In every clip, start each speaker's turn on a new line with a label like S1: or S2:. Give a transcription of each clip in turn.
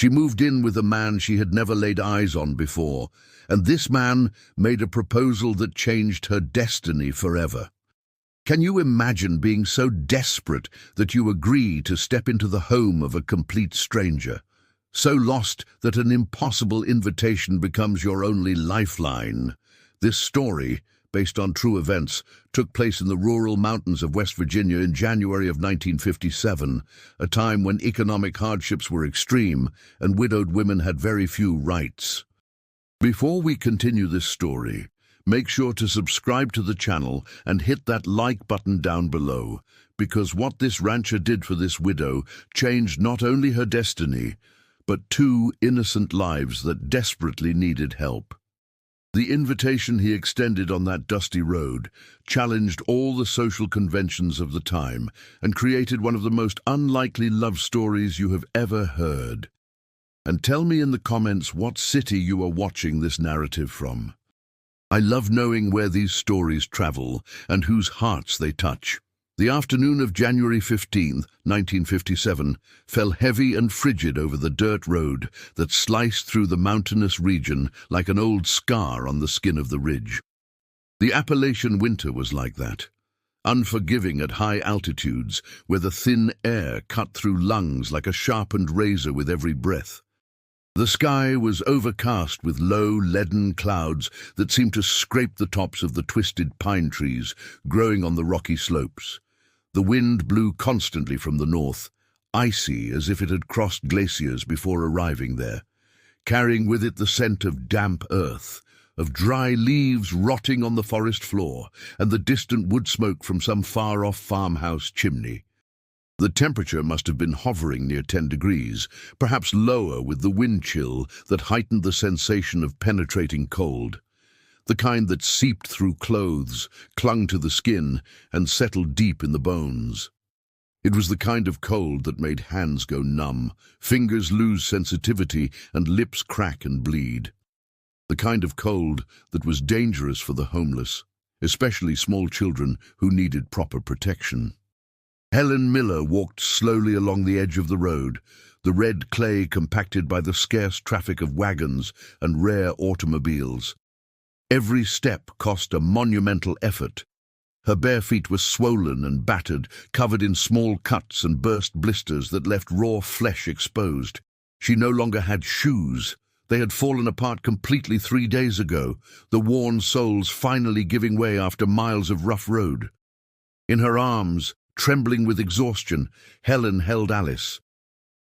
S1: She moved in with a man she had never laid eyes on before, and this man made a proposal that changed her destiny forever. Can you imagine being so desperate that you agree to step into the home of a complete stranger? So lost that an impossible invitation becomes your only lifeline. This story, based on true events, took place in the rural mountains of West Virginia in January of 1957, a time when economic hardships were extreme and widowed women had very few rights. Before we continue this story, make sure to subscribe to the channel and hit that like button down below, because what this rancher did for this widow changed not only her destiny, but two innocent lives that desperately needed help. The invitation he extended on that dusty road challenged all the social conventions of the time and created one of the most unlikely love stories you have ever heard. And tell me in the comments what city you are watching this narrative from. I love knowing where these stories travel and whose hearts they touch. The afternoon of January 15, 1957, fell heavy and frigid over the dirt road that sliced through the mountainous region like an old scar on the skin of the ridge. The Appalachian winter was like that, unforgiving at high altitudes where the thin air cut through lungs like a sharpened razor with every breath. The sky was overcast with low, leaden clouds that seemed to scrape the tops of the twisted pine trees growing on the rocky slopes. The wind blew constantly from the north, icy as if it had crossed glaciers before arriving there, carrying with it the scent of damp earth, of dry leaves rotting on the forest floor, and the distant wood smoke from some far-off farmhouse chimney. The temperature must have been hovering near 10 degrees, perhaps lower with the wind chill that heightened the sensation of penetrating cold, the kind that seeped through clothes, clung to the skin, and settled deep in the bones. It was the kind of cold that made hands go numb, fingers lose sensitivity, and lips crack and bleed. The kind of cold that was dangerous for the homeless, especially small children who needed proper protection. Helen Miller walked slowly along the edge of the road, the red clay compacted by the scarce traffic of wagons and rare automobiles. Every step cost a monumental effort. Her bare feet were swollen and battered, covered in small cuts and burst blisters that left raw flesh exposed. She no longer had shoes. They had fallen apart completely 3 days ago, the worn soles finally giving way after miles of rough road. In her arms, trembling with exhaustion, Helen held Alice.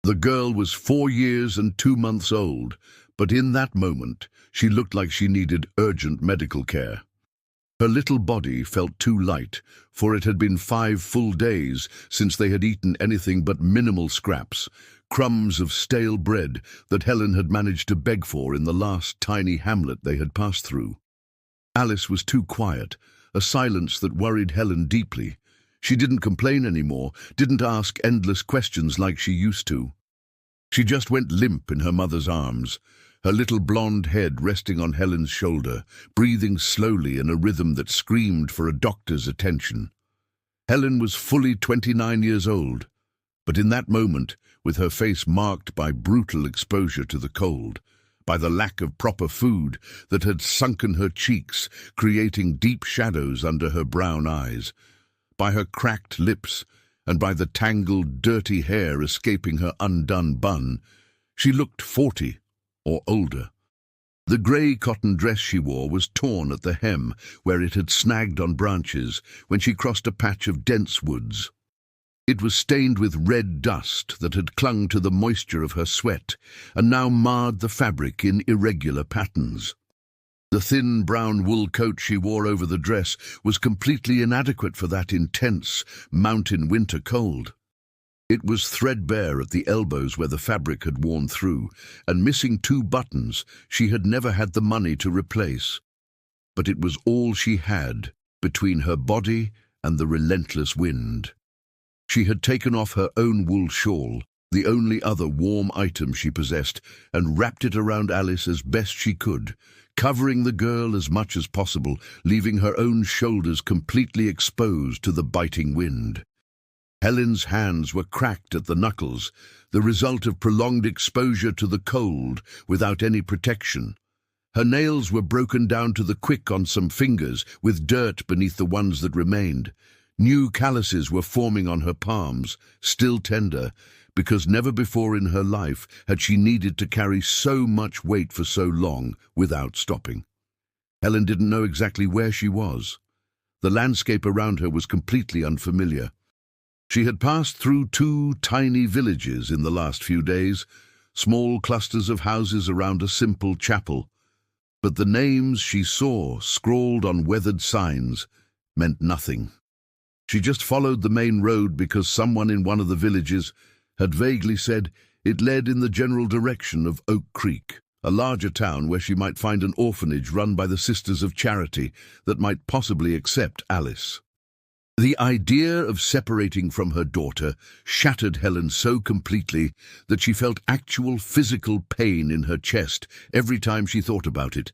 S1: The girl was 4 years and 2 months old, but in that moment she looked like she needed urgent medical care. Her little body felt too light, for it had been 5 full days since they had eaten anything but minimal scraps, crumbs of stale bread that Helen had managed to beg for in the last tiny hamlet they had passed through. Alice was too quiet, a silence that worried Helen deeply. She didn't complain anymore, didn't ask endless questions like she used to. She just went limp in her mother's arms, her little blonde head resting on Helen's shoulder, breathing slowly in a rhythm that screamed for a doctor's attention. Helen was fully 29 years old, but in that moment, with her face marked by brutal exposure to the cold, by the lack of proper food that had sunken her cheeks, creating deep shadows under her brown eyes, by her cracked lips, and by the tangled, dirty hair escaping her undone bun, she looked 40 or older. The grey cotton dress she wore was torn at the hem, where it had snagged on branches when she crossed a patch of dense woods. It was stained with red dust that had clung to the moisture of her sweat and now marred the fabric in irregular patterns. The thin brown wool coat she wore over the dress was completely inadequate for that intense mountain winter cold. It was threadbare at the elbows where the fabric had worn through, and missing 2 buttons she had never had the money to replace. But it was all she had between her body and the relentless wind. She had taken off her own wool shawl, the only other warm item she possessed, and wrapped it around Alice as best she could, covering the girl as much as possible, leaving her own shoulders completely exposed to the biting wind. Helen's hands were cracked at the knuckles, the result of prolonged exposure to the cold without any protection. Her nails were broken down to the quick on some fingers, with dirt beneath the ones that remained. New calluses were forming on her palms, still tender, because never before in her life had she needed to carry so much weight for so long without stopping. Helen didn't know exactly where she was. The landscape around her was completely unfamiliar. She had passed through 2 tiny villages in the last few days, small clusters of houses around a simple chapel. But the names she saw, scrawled on weathered signs, meant nothing. She just followed the main road because someone in one of the villages had vaguely said it led in the general direction of Oak Creek, a larger town where she might find an orphanage run by the Sisters of Charity that might possibly accept Alice. The idea of separating from her daughter shattered Helen so completely that she felt actual physical pain in her chest every time she thought about it.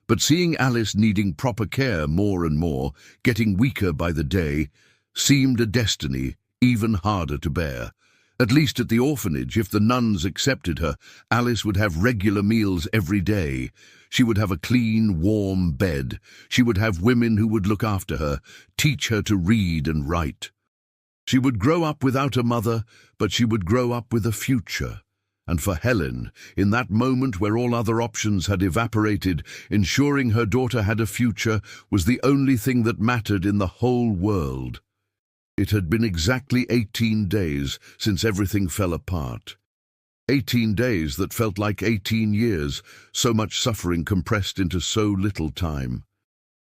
S1: But seeing Alice needing proper care more and more, getting weaker by the day, seemed a destiny even harder to bear. At least at the orphanage, if the nuns accepted her, Alice would have regular meals every day. She would have a clean, warm bed. She would have women who would look after her, teach her to read and write. She would grow up without a mother, but she would grow up with a future. And for Helen, in that moment where all other options had evaporated, ensuring her daughter had a future was the only thing that mattered in the whole world. It had been exactly 18 days since everything fell apart. 18 days that felt like 18 years, so much suffering compressed into so little time.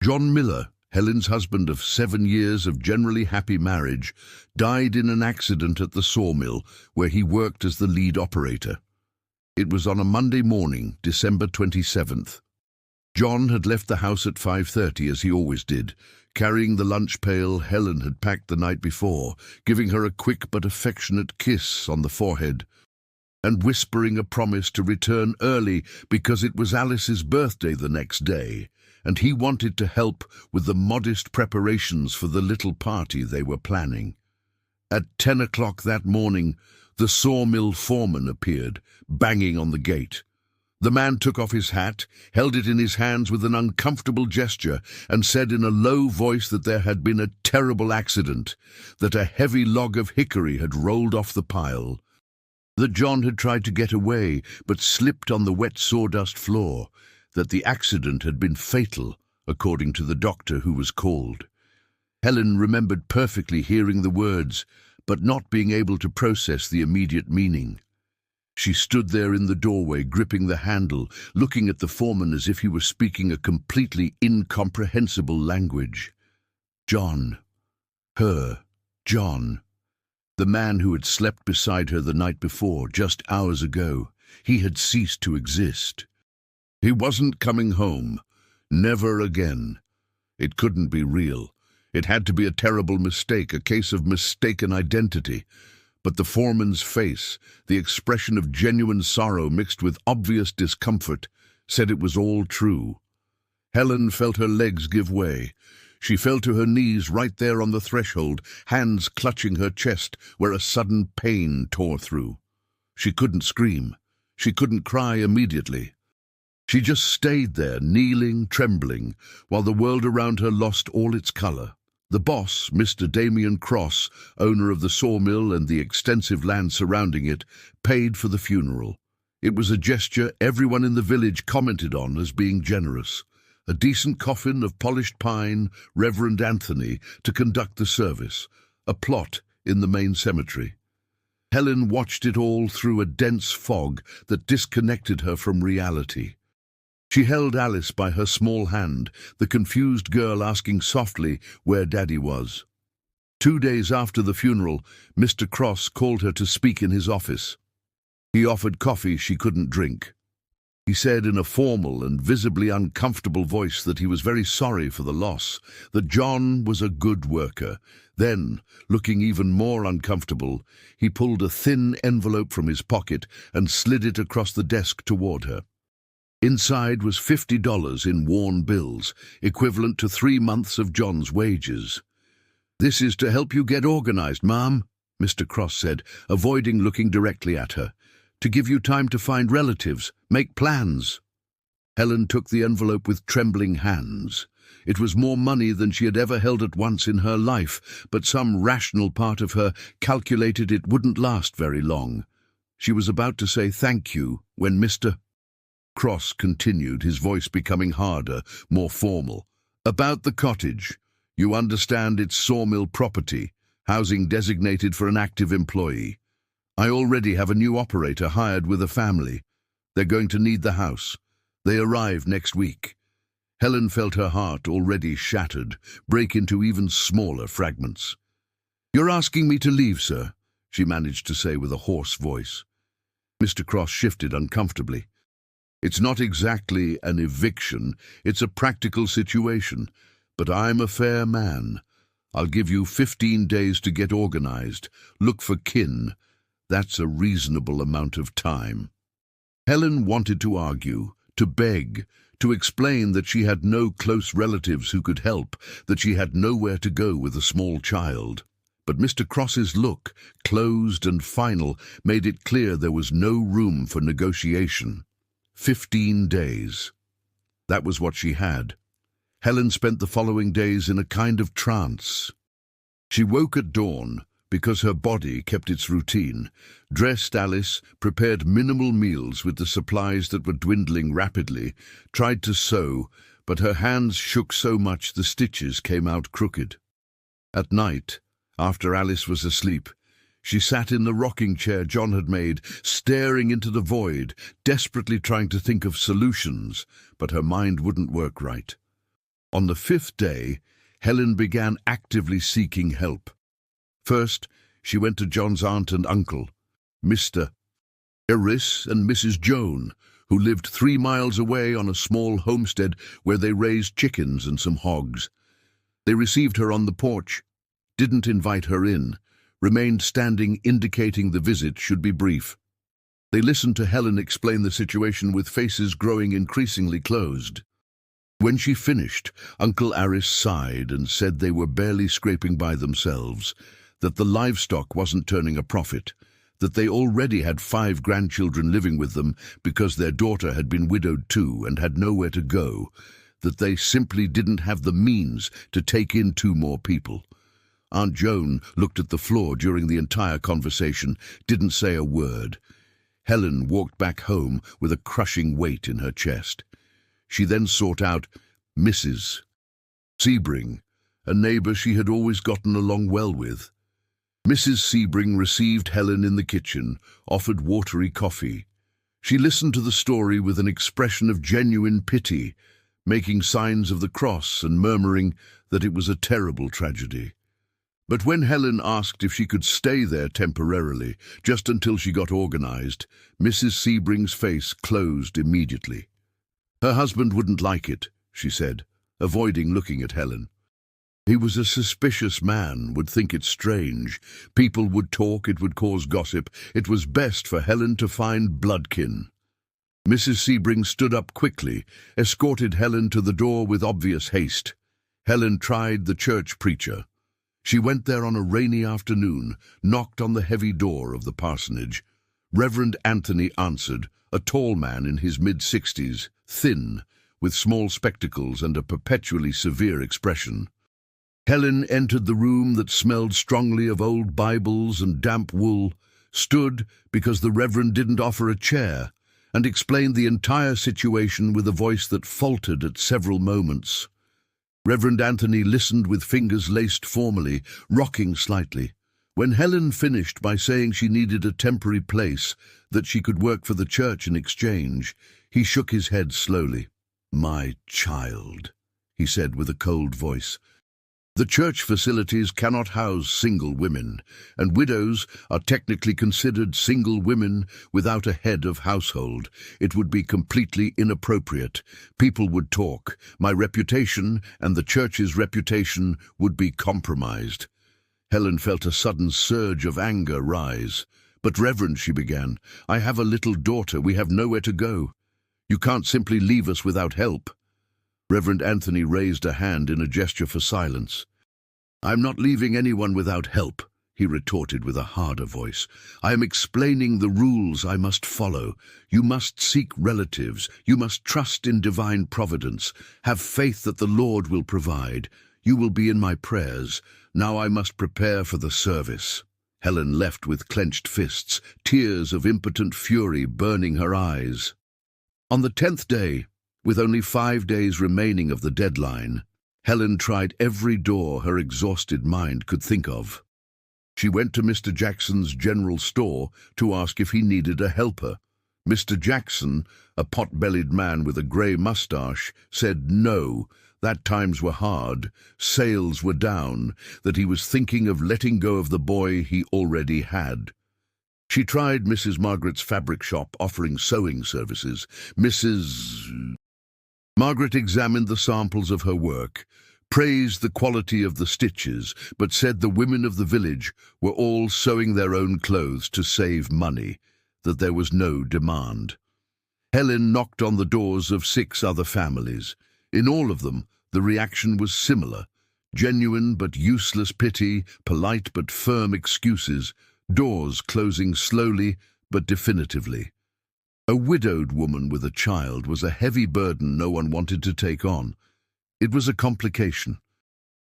S1: John Miller, Helen's husband of 7 years of generally happy marriage, died in an accident at the sawmill where he worked as the lead operator. It was on a Monday morning, December 27th. John had left the house at 5:30 as he always did, carrying the lunch pail Helen had packed the night before, giving her a quick but affectionate kiss on the forehead, and whispering a promise to return early because it was Alice's birthday the next day, and he wanted to help with the modest preparations for the little party they were planning. At 10 o'clock that morning, the sawmill foreman appeared, banging on the gate. The man took off his hat, held it in his hands with an uncomfortable gesture, and said in a low voice that there had been a terrible accident, that a heavy log of hickory had rolled off the pile, that John had tried to get away but slipped on the wet sawdust floor, that the accident had been fatal, according to the doctor who was called. Helen remembered perfectly hearing the words, but not being able to process the immediate meaning. She stood there in the doorway, gripping the handle, looking at the foreman as if he were speaking a completely incomprehensible language. John. Her. John. The man who had slept beside her the night before, just hours ago. He had ceased to exist. He wasn't coming home. Never again. It couldn't be real. It had to be a terrible mistake, a case of mistaken identity. But the foreman's face, the expression of genuine sorrow mixed with obvious discomfort, said it was all true. Helen felt her legs give way. She fell to her knees right there on the threshold, hands clutching her chest where a sudden pain tore through. She couldn't scream. She couldn't cry immediately. She just stayed there, kneeling, trembling, while the world around her lost all its color. The boss, Mr. Damien Cross, owner of the sawmill and the extensive land surrounding it, paid for the funeral. It was a gesture everyone in the village commented on as being generous. A decent coffin of polished pine, Reverend Anthony, to conduct the service. A plot in the main cemetery. Helen watched it all through a dense fog that disconnected her from reality. She held Alice by her small hand, the confused girl asking softly where Daddy was. 2 days after the funeral, Mr. Cross called her to speak in his office. He offered coffee she couldn't drink. He said in a formal and visibly uncomfortable voice that he was very sorry for the loss, that John was a good worker. Then, looking even more uncomfortable, he pulled a thin envelope from his pocket and slid it across the desk toward her. Inside was $50 in worn bills, equivalent to 3 months of John's wages. "This is to help you get organized, ma'am," Mr. Cross said, avoiding looking directly at her. "To give you time to find relatives, make plans." Helen took the envelope with trembling hands. It was more money than she had ever held at once in her life, but some rational part of her calculated it wouldn't last very long. She was about to say thank you when Mr. Cross continued, his voice becoming harder, more formal. "About the cottage. You understand it's sawmill property, housing designated for an active employee. I already have a new operator hired with a family. They're going to need the house. They arrive next week." Helen felt her heart, already shattered, break into even smaller fragments. "You're asking me to leave, sir," she managed to say with a hoarse voice. Mr. Cross shifted uncomfortably. "It's not exactly an eviction, it's a practical situation, but I'm a fair man. I'll give you 15 days to get organized, look for kin. That's a reasonable amount of time." Helen wanted to argue, to beg, to explain that she had no close relatives who could help, that she had nowhere to go with a small child. But Mr. Cross's look, closed and final, made it clear there was no room for negotiation. 15 days. That was what she had. Helen spent the following days in a kind of trance. She woke at dawn, because her body kept its routine, dressed Alice, prepared minimal meals with the supplies that were dwindling rapidly, tried to sew, but her hands shook so much the stitches came out crooked. At night, after Alice was asleep, she sat in the rocking chair John had made, staring into the void, desperately trying to think of solutions, but her mind wouldn't work right. On the 5th day, Helen began actively seeking help. First, she went to John's aunt and uncle, Mr. Eris and Mrs. Joan, who lived 3 miles away on a small homestead where they raised chickens and some hogs. They received her on the porch, didn't invite her in, remained standing, indicating the visit should be brief. They listened to Helen explain the situation with faces growing increasingly closed. When she finished, Uncle Aris sighed and said they were barely scraping by themselves, that the livestock wasn't turning a profit, that they already had 5 grandchildren living with them because their daughter had been widowed too and had nowhere to go, that they simply didn't have the means to take in 2 more people. Aunt Joan looked at the floor during the entire conversation, didn't say a word. Helen walked back home with a crushing weight in her chest. She then sought out Mrs. Sebring, a neighbor she had always gotten along well with. Mrs. Sebring received Helen in the kitchen, offered watery coffee. She listened to the story with an expression of genuine pity, making signs of the cross and murmuring that it was a terrible tragedy. But when Helen asked if she could stay there temporarily, just until she got organized, Mrs. Sebring's face closed immediately. Her husband wouldn't like it, she said, avoiding looking at Helen. He was a suspicious man, would think it strange. People would talk, it would cause gossip. It was best for Helen to find bloodkin. Mrs. Sebring stood up quickly, escorted Helen to the door with obvious haste. Helen tried the church preacher. She went there on a rainy afternoon, knocked on the heavy door of the parsonage. Reverend Anthony answered, a tall man in his mid-60s, thin, with small spectacles and a perpetually severe expression. Helen entered the room that smelled strongly of old Bibles and damp wool, stood because the Reverend didn't offer a chair, and explained the entire situation with a voice that faltered at several moments. Reverend Anthony listened with fingers laced formally, rocking slightly. When Helen finished by saying she needed a temporary place, that she could work for the church in exchange, he shook his head slowly. "My child," he said with a cold voice. "The church facilities cannot house single women, and widows are technically considered single women without a head of household. It would be completely inappropriate. People would talk. My reputation and the church's reputation would be compromised." Helen felt a sudden surge of anger rise. "But Reverend," she began, "I have a little daughter. We have nowhere to go. You can't simply leave us without help." Reverend Anthony raised a hand in a gesture for silence. "I'm not leaving anyone without help," he retorted with a harder voice. "I am explaining the rules I must follow. You must seek relatives. You must trust in divine providence. Have faith that the Lord will provide. You will be in my prayers. Now I must prepare for the service." Helen left with clenched fists, tears of impotent fury burning her eyes. On the 10th day, with only 5 days remaining of the deadline, Helen tried every door her exhausted mind could think of. She went to Mr. Jackson's general store to ask if he needed a helper. Mr. Jackson, a pot-bellied man with a grey mustache, said no, that times were hard, sales were down, that he was thinking of letting go of the boy he already had. She tried Mrs. Margaret's fabric shop offering sewing services. Mrs. Margaret examined the samples of her work, praised the quality of the stitches, but said the women of the village were all sewing their own clothes to save money, that there was no demand. Helen knocked on the doors of 6 other families. In all of them, the reaction was similar: genuine but useless pity, polite but firm excuses, doors closing slowly but definitively. A widowed woman with a child was a heavy burden no one wanted to take on. It was a complication.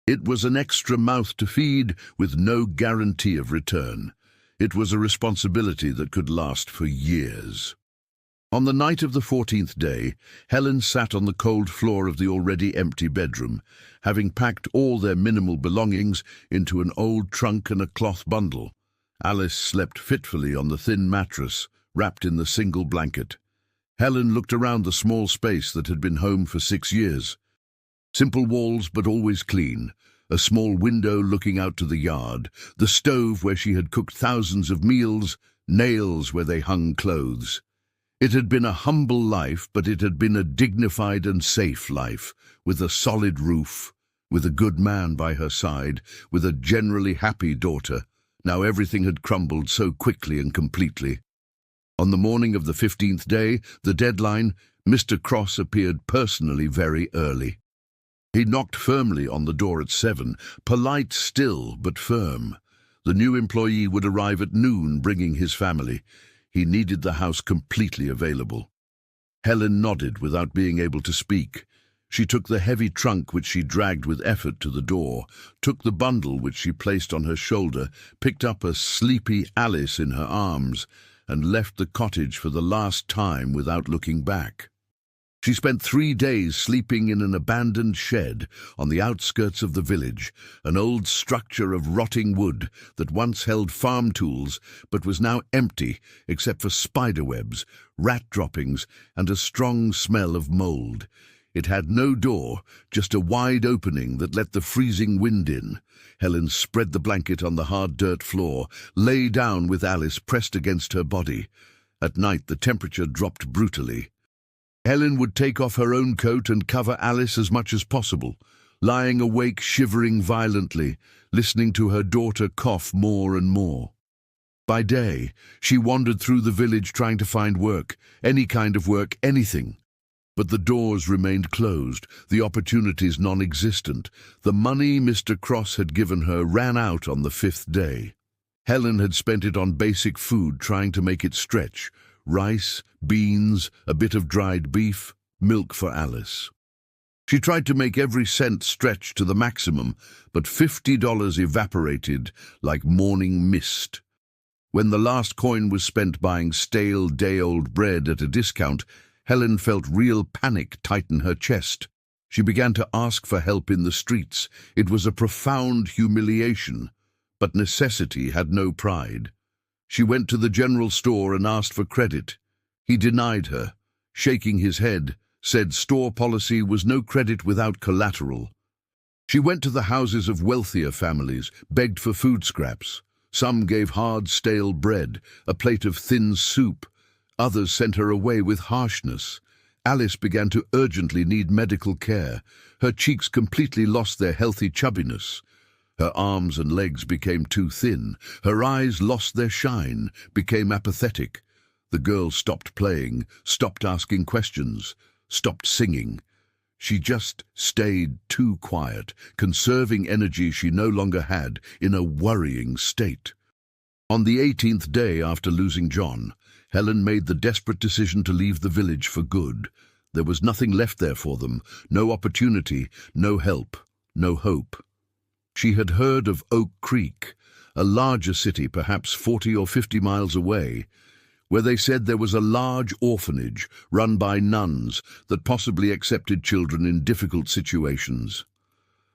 S1: It was an extra mouth to feed with no guarantee of return. It was a responsibility that could last for years. On the night of the 14th day, Helen sat on the cold floor of the already empty bedroom, having packed all their minimal belongings into an old trunk and a cloth bundle. Alice slept fitfully on the thin mattress, wrapped in the single blanket. Helen looked around the small space that had been home for 6 years. Simple walls but always clean, a small window looking out to the yard, the stove where she had cooked thousands of meals, nails where they hung clothes. It had been a humble life, but it had been a dignified and safe life, with a solid roof, with a good man by her side, with a generally happy daughter. Now everything had crumbled so quickly and completely. On the morning of the 15th day, the deadline, Mr. Cross appeared personally very early. He knocked firmly on the door at 7, polite still but firm. The new employee would arrive at noon, bringing his family. He needed the house completely available. Helen nodded without being able to speak. She took the heavy trunk which she dragged with effort to the door, took the bundle which she placed on her shoulder, picked up a sleepy Alice in her arms, and left the cottage for the last time without looking back. She spent 3 days sleeping in an abandoned shed on the outskirts of the village, an old structure of rotting wood that once held farm tools but was now empty except for spiderwebs, rat droppings, and a strong smell of mold. It had no door, just a wide opening that let the freezing wind in. Helen spread the blanket on the hard dirt floor, lay down with Alice pressed against her body. At night the temperature dropped brutally. Helen would take off her own coat and cover Alice as much as possible, lying awake shivering violently, listening to her daughter cough more and more. By day, she wandered through the village trying to find work, any kind of work, anything. But the doors remained closed, the opportunities non-existent. The money Mr. Cross had given her ran out on the 5th day. Helen had spent it on basic food, trying to make it stretch: rice, beans, a bit of dried beef, milk for Alice. She tried to make every cent stretch to the maximum, but $50 evaporated like morning mist. When the last coin was spent buying stale, day-old bread at a discount, Helen felt real panic tighten her chest. She began to ask for help in the streets. It was a profound humiliation, but necessity had no pride. She went to the general store and asked for credit. He denied her, shaking his head, said store policy was no credit without collateral. She went to the houses of wealthier families, begged for food scraps. Some gave hard, stale bread, a plate of thin soup. Others sent her away with harshness. Alice began to urgently need medical care. Her cheeks completely lost their healthy chubbiness. Her arms and legs became too thin. Her eyes lost their shine, became apathetic. The girl stopped playing, stopped asking questions, stopped singing. She just stayed too quiet, conserving energy she no longer had in a worrying state. On the 18th day after losing John, Helen made the desperate decision to leave the village for good. There was nothing left there for them, no opportunity, no help, no hope. She had heard of Oak Creek, a larger city perhaps 40 or 50 miles away, where they said there was a large orphanage run by nuns that possibly accepted children in difficult situations.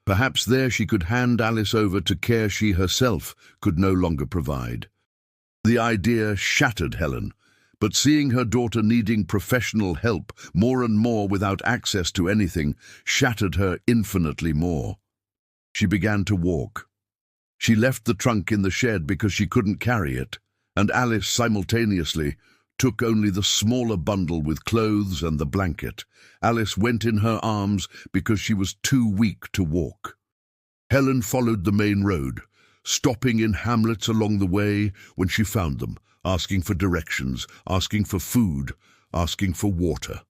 S1: Perhaps there she could hand Alice over to care she herself could no longer provide. The idea shattered Helen, but seeing her daughter needing professional help more and more without access to anything shattered her infinitely more. She began to walk. She left the trunk in the shed because she couldn't carry it, and Alice simultaneously took only the smaller bundle with clothes and the blanket. Alice went in her arms because she was too weak to walk. Helen followed the main road, stopping in hamlets along the way when she found them, asking for directions, asking for food, asking for water.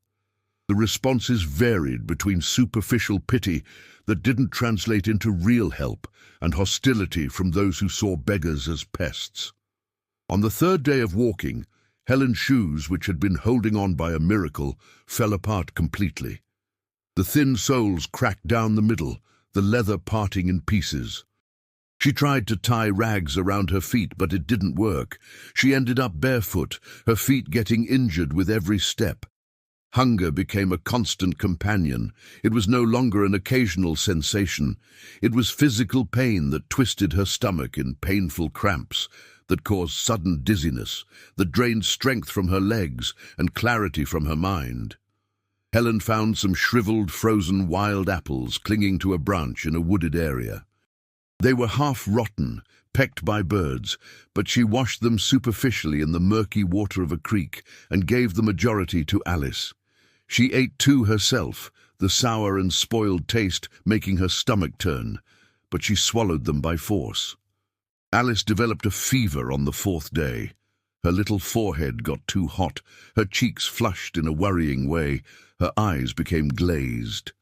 S1: The responses varied between superficial pity that didn't translate into real help and hostility from those who saw beggars as pests. On the third day of walking, Helen's shoes, which had been holding on by a miracle, fell apart completely. The thin soles cracked down the middle, the leather parting in pieces. She tried to tie rags around her feet, but it didn't work. She ended up barefoot, her feet getting injured with every step. Hunger became a constant companion. It was no longer an occasional sensation. It was physical pain that twisted her stomach in painful cramps, that caused sudden dizziness, that drained strength from her legs and clarity from her mind. Helen found some shriveled, frozen wild apples clinging to a branch in a wooded area. They were half rotten, pecked by birds, but she washed them superficially in the murky water of a creek and gave the majority to Alice. She ate two herself, the sour and spoiled taste making her stomach turn, but she swallowed them by force. Alice developed a fever on the fourth day. Her little forehead got too hot, her cheeks flushed in a worrying way, her eyes became glazed.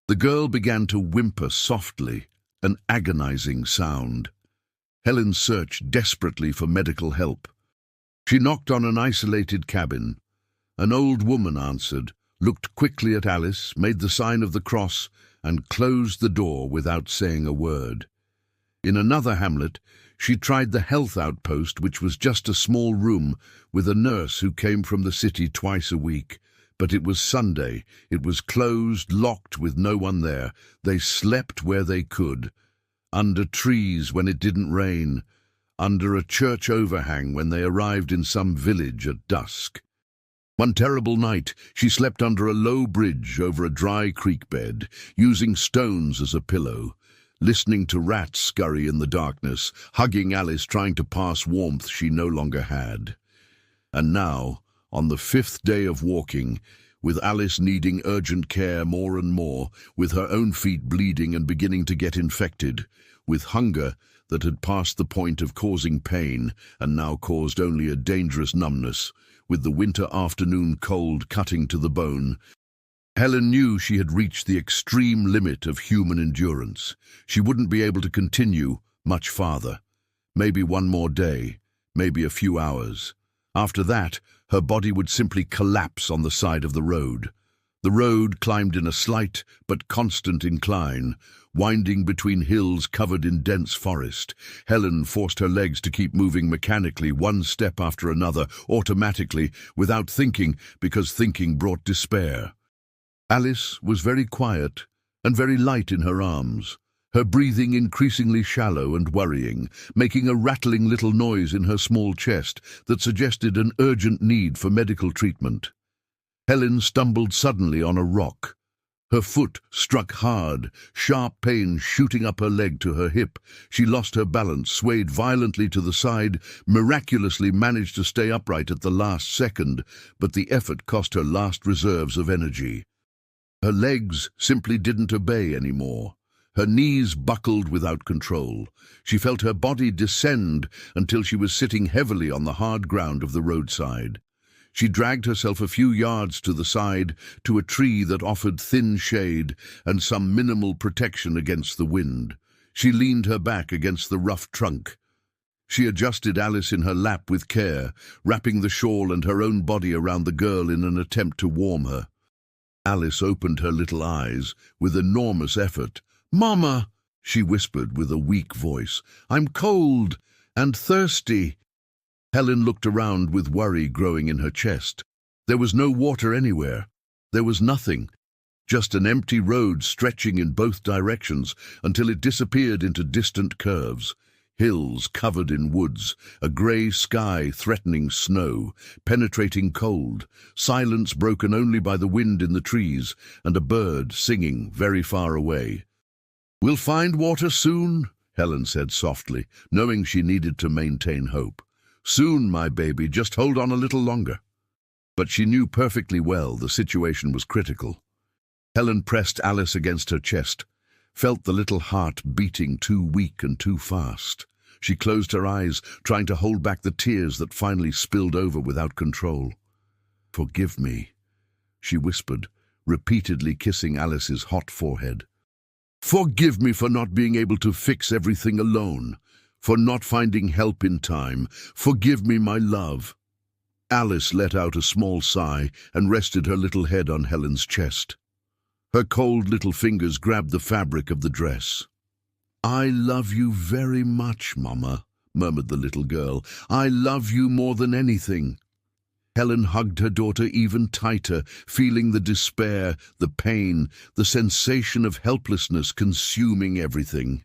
S1: The girl began to whimper softly, an agonizing sound. Helen searched desperately for medical help. She knocked on an isolated cabin. An old woman answered, looked quickly at Alice, made the sign of the cross, and closed the door without saying a word. In another hamlet, she tried the health outpost, which was just a small room with a nurse who came from the city twice a week. But it was Sunday. It was closed, locked, with no one there. They slept where they could. Under trees when it didn't rain. Under a church overhang when they arrived in some village at dusk. One terrible night, she slept under a low bridge over a dry creek bed, using stones as a pillow, listening to rats scurry in the darkness, hugging Alice, trying to pass warmth she no longer had. And now, on the fifth day of walking, with Alice needing urgent care more and more, with her own feet bleeding and beginning to get infected, with hunger that had passed the point of causing pain and now caused only a dangerous numbness, with the winter afternoon cold cutting to the bone, Helen knew she had reached the extreme limit of human endurance. She wouldn't be able to continue much farther. Maybe one more day, maybe a few hours. After that, her body would simply collapse on the side of the road. The road climbed in a slight but constant incline, winding between hills covered in dense forest. Helen forced her legs to keep moving mechanically, one step after another, automatically, without thinking, because thinking brought despair. Alice was very quiet and very light in her arms, her breathing increasingly shallow and worrying, making a rattling little noise in her small chest that suggested an urgent need for medical treatment. Helen stumbled suddenly on a rock. Her foot struck hard, sharp pain shooting up her leg to her hip. She lost her balance, swayed violently to the side, miraculously managed to stay upright at the last second, but the effort cost her last reserves of energy. Her legs simply didn't obey anymore. Her knees buckled without control. She felt her body descend until she was sitting heavily on the hard ground of the roadside. She dragged herself a few yards to the side, to a tree that offered thin shade and some minimal protection against the wind. She leaned her back against the rough trunk. She adjusted Alice in her lap with care, wrapping the shawl and her own body around the girl in an attempt to warm her. Alice opened her little eyes with enormous effort. "Mama," she whispered with a weak voice, "I'm cold and thirsty." Helen looked around with worry growing in her chest. There was no water anywhere. There was nothing. Just an empty road stretching in both directions until it disappeared into distant curves. Hills covered in woods, a grey sky threatening snow, penetrating cold, silence broken only by the wind in the trees, and a bird singing very far away. "We'll find water soon," Helen said softly, knowing she needed to maintain hope. "Soon, my baby, just hold on a little longer." But she knew perfectly well the situation was critical. Helen pressed Alice against her chest, felt the little heart beating too weak and too fast. She closed her eyes, trying to hold back the tears that finally spilled over without control. "Forgive me," she whispered, repeatedly kissing Alice's hot forehead. "Forgive me for not being able to fix everything alone, for not finding help in time. Forgive me, my love." Alice let out a small sigh and rested her little head on Helen's chest. Her cold little fingers grabbed the fabric of the dress. "I love you very much, Mama," murmured the little girl. "I love you more than anything." Helen hugged her daughter even tighter, feeling the despair, the pain, the sensation of helplessness consuming everything.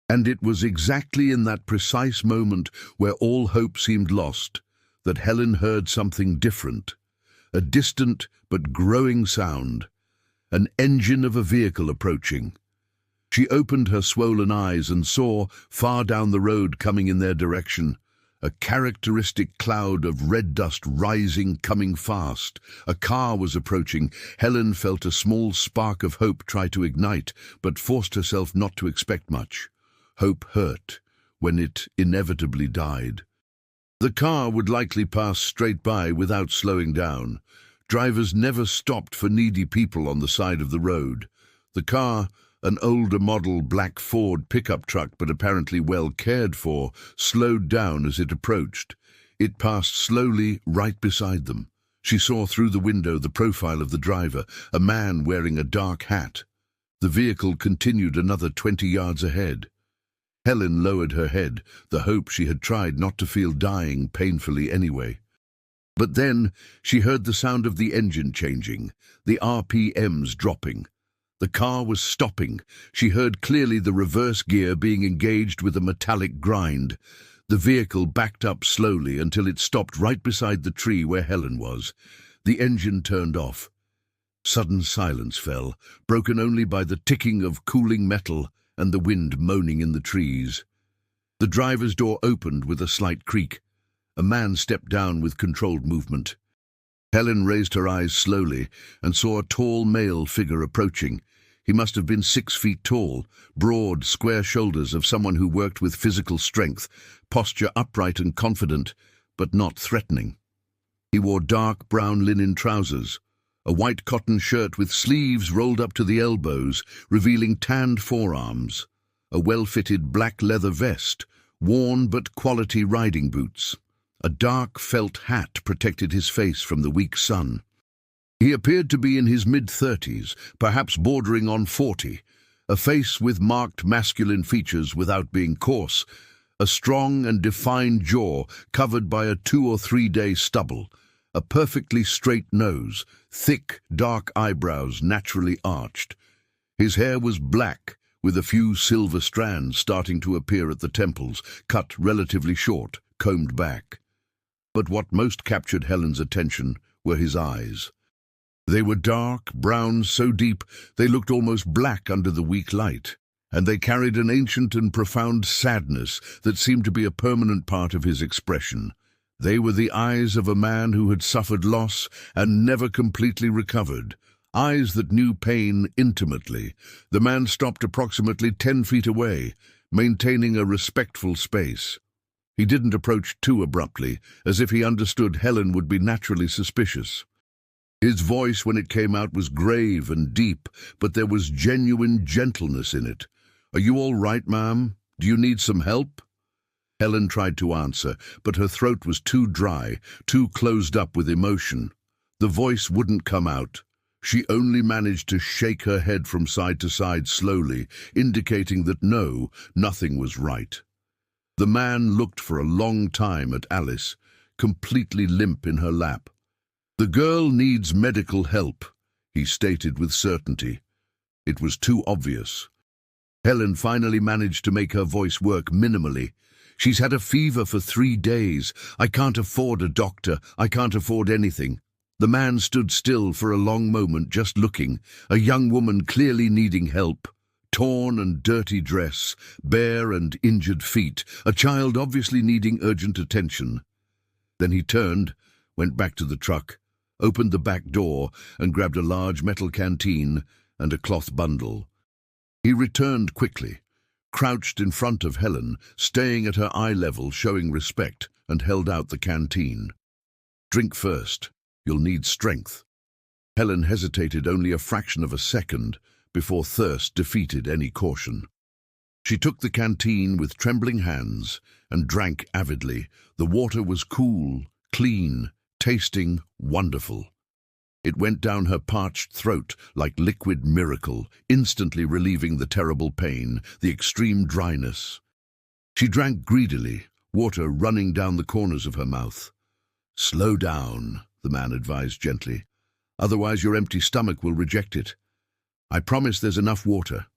S1: And it was exactly in that precise moment where all hope seemed lost that Helen heard something different, a distant but growing sound. An engine of a vehicle approaching. She opened her swollen eyes and saw, far down the road coming in their direction, a characteristic cloud of red dust rising, coming fast. A car was approaching. Helen felt a small spark of hope try to ignite, but forced herself not to expect much. Hope hurt when it inevitably died. The car would likely pass straight by without slowing down. Drivers never stopped for needy people on the side of the road. The car, an older model black Ford pickup truck but apparently well cared for, slowed down as it approached. It passed slowly right beside them. She saw through the window the profile of the driver, a man wearing a dark hat. The vehicle continued another 20 yards ahead. Helen lowered her head, the hope she had tried not to feel dying painfully anyway. But then she heard the sound of the engine changing, the RPMs dropping. The car was stopping. She heard clearly the reverse gear being engaged with a metallic grind. The vehicle backed up slowly until it stopped right beside the tree where Helen was. The engine turned off. Sudden silence fell, broken only by the ticking of cooling metal and the wind moaning in the trees. The driver's door opened with a slight creak. A man stepped down with controlled movement. Helen raised her eyes slowly and saw a tall male figure approaching. He must have been 6 feet tall, broad, square shoulders of someone who worked with physical strength, posture upright and confident, but not threatening. He wore dark brown linen trousers, a white cotton shirt with sleeves rolled up to the elbows, revealing tanned forearms, a well-fitted black leather vest, worn but quality riding boots. A dark felt hat protected his face from the weak sun. He appeared to be in his mid-30s, perhaps bordering on 40, a face with marked masculine features without being coarse, a strong and defined jaw covered by a 2 or 3 day stubble, a perfectly straight nose, thick, dark eyebrows naturally arched. His hair was black, with a few silver strands starting to appear at the temples, cut relatively short, combed back. But what most captured Helen's attention were his eyes. They were dark, brown, so deep they looked almost black under the weak light, and they carried an ancient and profound sadness that seemed to be a permanent part of his expression. They were the eyes of a man who had suffered loss and never completely recovered, eyes that knew pain intimately. The man stopped approximately 10 feet away, maintaining a respectful space. He didn't approach too abruptly, as if he understood Helen would be naturally suspicious. His voice, when it came out, was grave and deep, but there was genuine gentleness in it. "Are you all right, ma'am? Do you need some help?" Helen tried to answer, but her throat was too dry, too closed up with emotion. The voice wouldn't come out. She only managed to shake her head from side to side slowly, indicating that no, nothing was right. The man looked for a long time at Alice, completely limp in her lap. "The girl needs medical help," he stated with certainty. It was too obvious. Helen finally managed to make her voice work minimally. "She's had a fever for 3 days. I can't afford a doctor. I can't afford anything." The man stood still for a long moment, just looking, a young woman clearly needing help. Torn and dirty dress, bare and injured feet, a child obviously needing urgent attention. Then he turned, went back to the truck, opened the back door and grabbed a large metal canteen and a cloth bundle. He returned quickly, crouched in front of Helen, staying at her eye level, showing respect, and held out the canteen. "Drink first. You'll need strength." Helen hesitated only a fraction of a second before thirst defeated any caution. She took the canteen with trembling hands and drank avidly. The water was cool, clean, tasting wonderful. It went down her parched throat like liquid miracle, instantly relieving the terrible pain, the extreme dryness. She drank greedily, water running down the corners of her mouth. "Slow down," the man advised gently. "Otherwise your empty stomach will reject it. I promise there's enough water."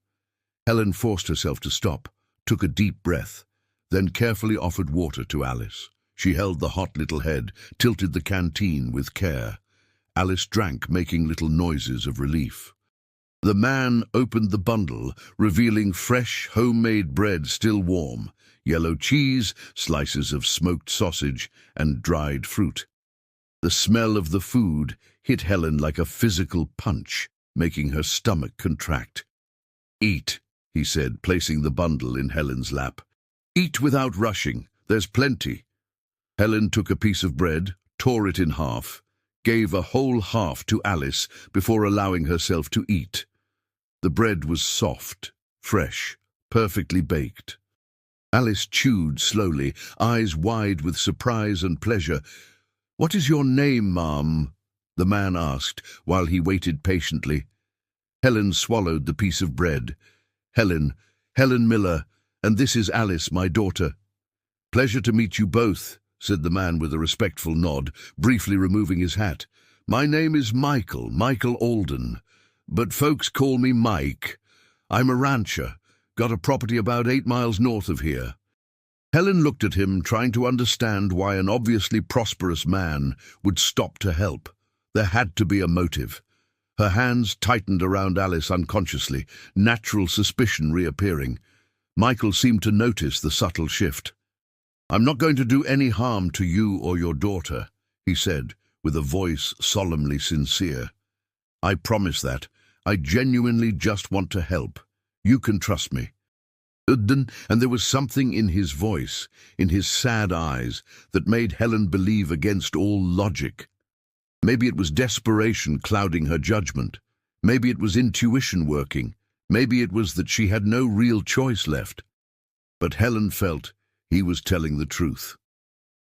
S1: Helen forced herself to stop, took a deep breath, then carefully offered water to Alice. She held the hot little head, tilted the canteen with care. Alice drank, making little noises of relief. The man opened the bundle, revealing fresh, homemade bread still warm, yellow cheese, slices of smoked sausage, and dried fruit. The smell of the food hit Helen like a physical punch, making her stomach contract. "Eat," he said, placing the bundle in Helen's lap. "Eat without rushing. There's plenty." Helen took a piece of bread, tore it in half, gave a whole half to Alice before allowing herself to eat. The bread was soft, fresh, perfectly baked. Alice chewed slowly, eyes wide with surprise and pleasure. "What is your name, ma'am?" the man asked, while he waited patiently. Helen swallowed the piece of bread. Helen Miller, and this is Alice, my daughter." "Pleasure to meet you both," said the man with a respectful nod, briefly removing his hat. "My name is Michael Alden, but folks call me Mike. I'm a rancher, got a property about 8 miles north of here." Helen looked at him, trying to understand why an obviously prosperous man would stop to help. There had to be a motive. Her hands tightened around Alice unconsciously, natural suspicion reappearing. Michael seemed to notice the subtle shift. "I'm not going to do any harm to you or your daughter," he said, with a voice solemnly sincere. "I promise that. I genuinely just want to help. You can trust me." And there was something in his voice, in his sad eyes, that made Helen believe against all logic. Maybe it was desperation clouding her judgment. Maybe it was intuition working. Maybe it was that she had no real choice left. But Helen felt he was telling the truth.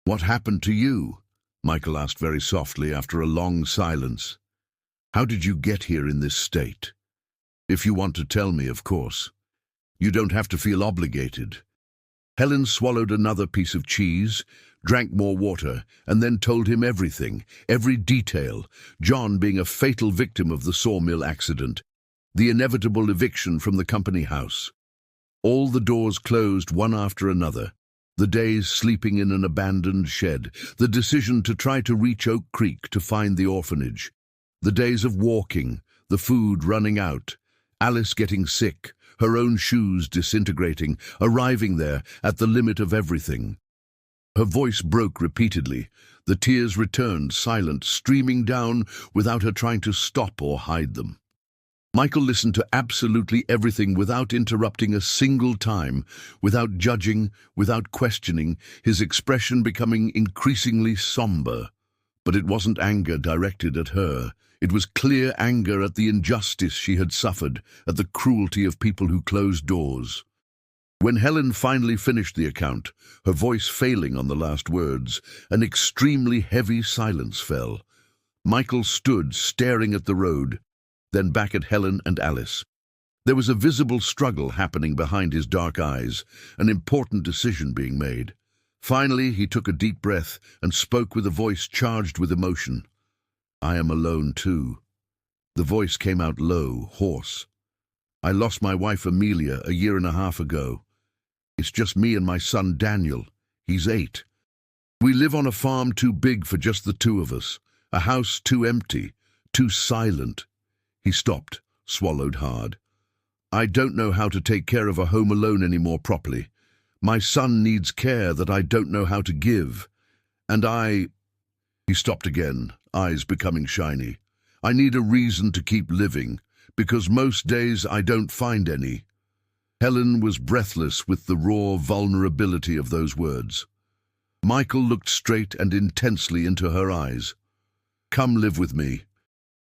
S1: "What happened to you?" Michael asked very softly after a long silence. "How did you get here in this state? If you want to tell me, of course. You don't have to feel obligated." Helen swallowed another piece of cheese, drank more water, and then told him everything, every detail, John being a fatal victim of the sawmill accident, the inevitable eviction from the company house. All the doors closed one after another, the days sleeping in an abandoned shed, the decision to try to reach Oak Creek to find the orphanage, the days of walking, the food running out, Alice getting sick, her own shoes disintegrating, arriving there at the limit of everything. Her voice broke repeatedly. The tears returned, silent, streaming down without her trying to stop or hide them. Michael listened to absolutely everything without interrupting a single time, without judging, without questioning, his expression becoming increasingly somber. But it wasn't anger directed at her. It was clear anger at the injustice she had suffered, at the cruelty of people who closed doors. When Helen finally finished the account, her voice failing on the last words, an extremely heavy silence fell. Michael stood staring at the road, then back at Helen and Alice. There was a visible struggle happening behind his dark eyes, an important decision being made. Finally, he took a deep breath and spoke with a voice charged with emotion. "I am alone too." The voice came out low, hoarse. "I lost my wife Amelia a year and a half ago. It's just me and my son Daniel. He's 8. We live on a farm too big for just the two of us, a house too empty, too silent." He stopped, swallowed hard. "I don't know how to take care of a home alone anymore properly. My son needs care that I don't know how to give. And He stopped again, eyes becoming shiny. "I need a reason to keep living, because most days I don't find any." Helen was breathless with the raw vulnerability of those words. Michael looked straight and intensely into her eyes. "Come live with me.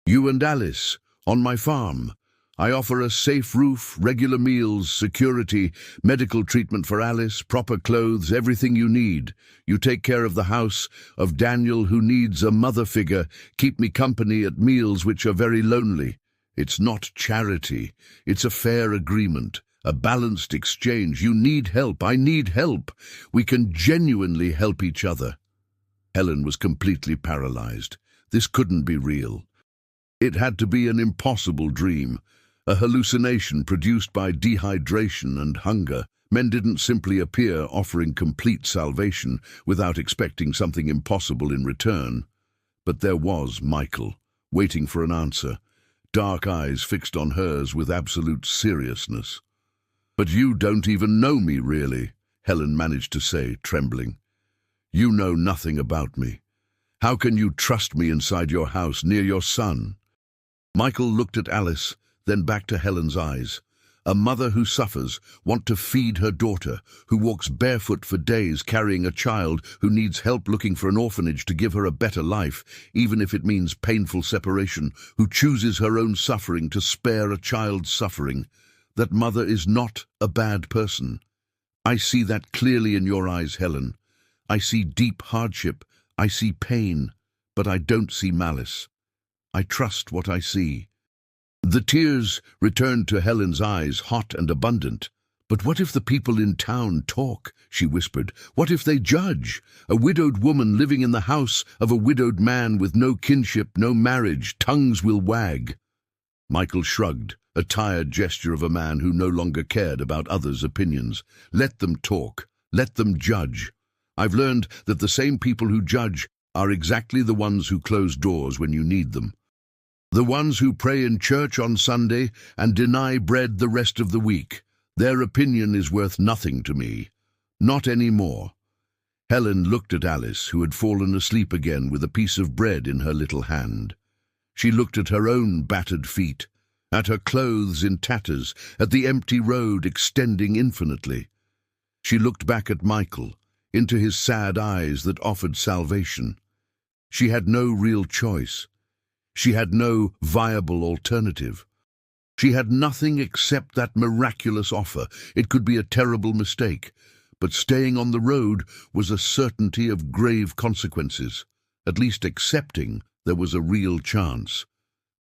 S1: You and Alice, on my farm. I offer a safe roof, regular meals, security, medical treatment for Alice, proper clothes, everything you need. You take care of the house, of Daniel who needs a mother figure, keep me company at meals which are very lonely. It's not charity. It's a fair agreement, a balanced exchange. You need help. I need help. We can genuinely help each other." Helen was completely paralyzed. This couldn't be real. It had to be an impossible dream, a hallucination produced by dehydration and hunger. Men didn't simply appear offering complete salvation without expecting something impossible in return. But there was Michael, waiting for an answer, dark eyes fixed on hers with absolute seriousness. "But you don't even know me, really," Helen managed to say, trembling. "You know nothing about me. How can you trust me inside your house near your son?" Michael looked at Alice, then back to Helen's eyes. A mother who suffers, wants to feed her daughter, who walks barefoot for days carrying a child, who needs help looking for an orphanage to give her a better life, even if it means painful separation, who chooses her own suffering to spare a child's suffering. That mother is not a bad person. I see that clearly in your eyes, Helen. I see deep hardship, I see pain, but I don't see malice. I trust what I see. The tears returned to Helen's eyes, hot and abundant. "But what if the people in town talk?" she whispered. "What if they judge? A widowed woman living in the house of a widowed man with no kinship, no marriage, tongues will wag." Michael shrugged, a tired gesture of a man who no longer cared about others' opinions. "Let them talk. Let them judge. I've learned that the same people who judge are exactly the ones who close doors when you need them. The ones who pray in church on Sunday and deny bread the rest of the week. Their opinion is worth nothing to me. Not anymore." Helen looked at Alice, who had fallen asleep again with a piece of bread in her little hand. She looked at her own battered feet, at her clothes in tatters, at the empty road extending infinitely. She looked back at Michael, into his sad eyes that offered salvation. She had no real choice. She had no viable alternative. She had nothing except that miraculous offer. It could be a terrible mistake, but staying on the road was a certainty of grave consequences. At least accepting there was a real chance.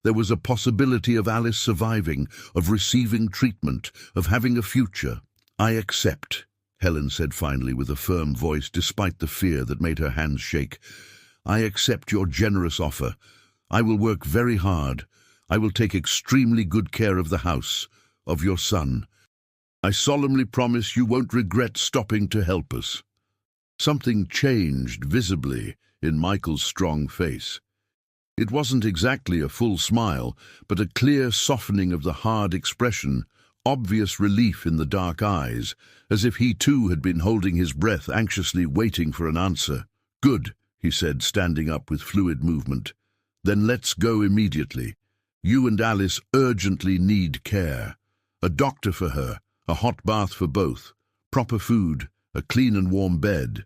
S1: There was a possibility of Alice surviving, of receiving treatment, of having a future. "I accept," Helen said finally with a firm voice despite the fear that made her hands shake. "I accept your generous offer. I will work very hard. I will take extremely good care of the house, of your son. I solemnly promise you won't regret stopping to help us." Something changed visibly in Michael's strong face. It wasn't exactly a full smile, but a clear softening of the hard expression, obvious relief in the dark eyes, as if he too had been holding his breath, anxiously waiting for an answer. "Good," he said, standing up with fluid movement. "Then let's go immediately. You and Alice urgently need care. A doctor for her, a hot bath for both, proper food, a clean and warm bed.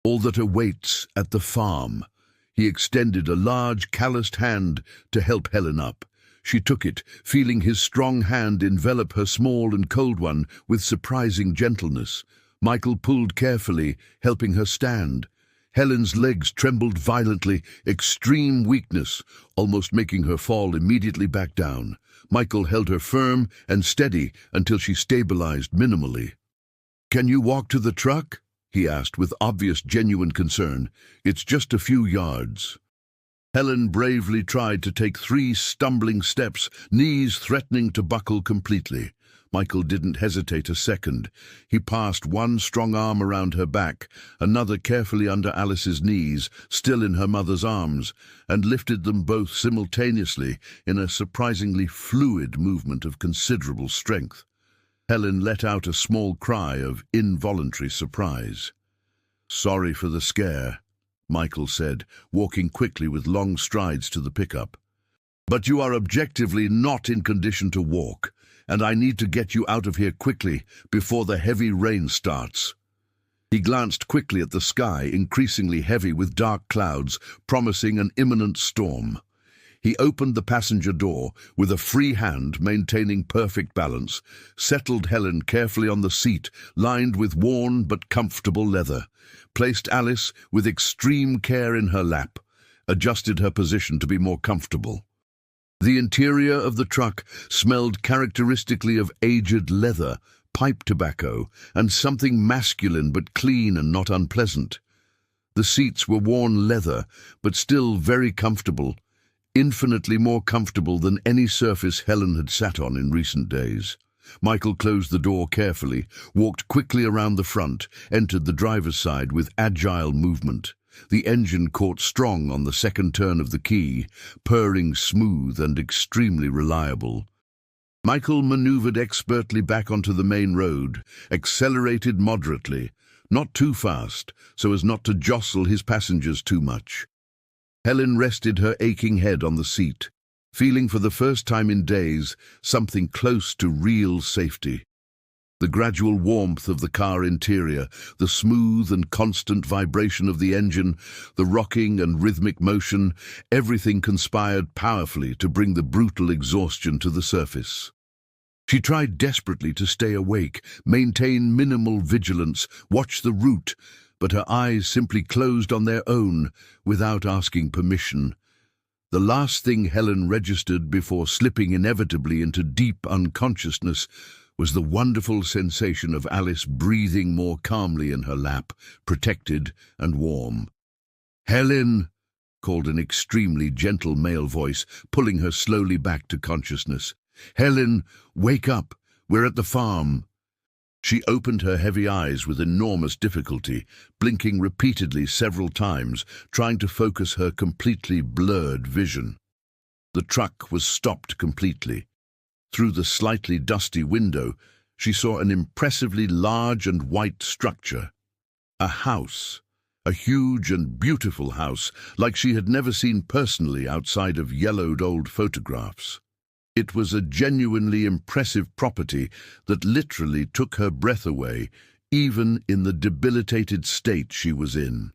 S1: All that awaits at the farm." He extended a large, calloused hand to help Helen up. She took it, feeling his strong hand envelop her small and cold one with surprising gentleness. Michael pulled carefully, helping her stand. Helen's legs trembled violently, extreme weakness, almost making her fall immediately back down. Michael held her firm and steady until she stabilized minimally. "Can you walk to the truck?" he asked with obvious genuine concern. "It's just a few yards." Helen bravely tried to take 3 stumbling steps, knees threatening to buckle completely. Michael didn't hesitate a second. He passed one strong arm around her back, another carefully under Alice's knees, still in her mother's arms, and lifted them both simultaneously in a surprisingly fluid movement of considerable strength. Helen let out a small cry of involuntary surprise. "Sorry for the scare," Michael said, walking quickly with long strides to the pickup. "But you are objectively not in condition to walk, and I need to get you out of here quickly before the heavy rain starts." He glanced quickly at the sky, increasingly heavy with dark clouds, promising an imminent storm. He opened the passenger door with a free hand, maintaining perfect balance, settled Helen carefully on the seat, lined with worn but comfortable leather, placed Alice with extreme care in her lap, adjusted her position to be more comfortable. The interior of the truck smelled characteristically of aged leather, pipe tobacco, and something masculine but clean and not unpleasant. The seats were worn leather, but still very comfortable, infinitely more comfortable than any surface Helen had sat on in recent days. Michael closed the door carefully, walked quickly around the front, entered the driver's side with agile movement. The engine caught strong on the second turn of the key, purring smooth and extremely reliable. Michael maneuvered expertly back onto the main road, accelerated moderately, not too fast, so as not to jostle his passengers too much. Helen rested her aching head on the seat, feeling for the first time in days something close to real safety. The gradual warmth of the car interior, the smooth and constant vibration of the engine, the rocking and rhythmic motion, everything conspired powerfully to bring the brutal exhaustion to the surface. She tried desperately to stay awake, maintain minimal vigilance, watch the route, but her eyes simply closed on their own without asking permission. The last thing Helen registered before slipping inevitably into deep unconsciousness was the wonderful sensation of Alice breathing more calmly in her lap, protected and warm. "Helen!" called an extremely gentle male voice, pulling her slowly back to consciousness. "Helen, wake up! We're at the farm." She opened her heavy eyes with enormous difficulty, blinking repeatedly several times, trying to focus her completely blurred vision. The truck was stopped completely. Through the slightly dusty window, she saw an impressively large and white structure. A house. A huge and beautiful house, like she had never seen personally outside of yellowed old photographs. It was a genuinely impressive property that literally took her breath away, even in the debilitated state she was in.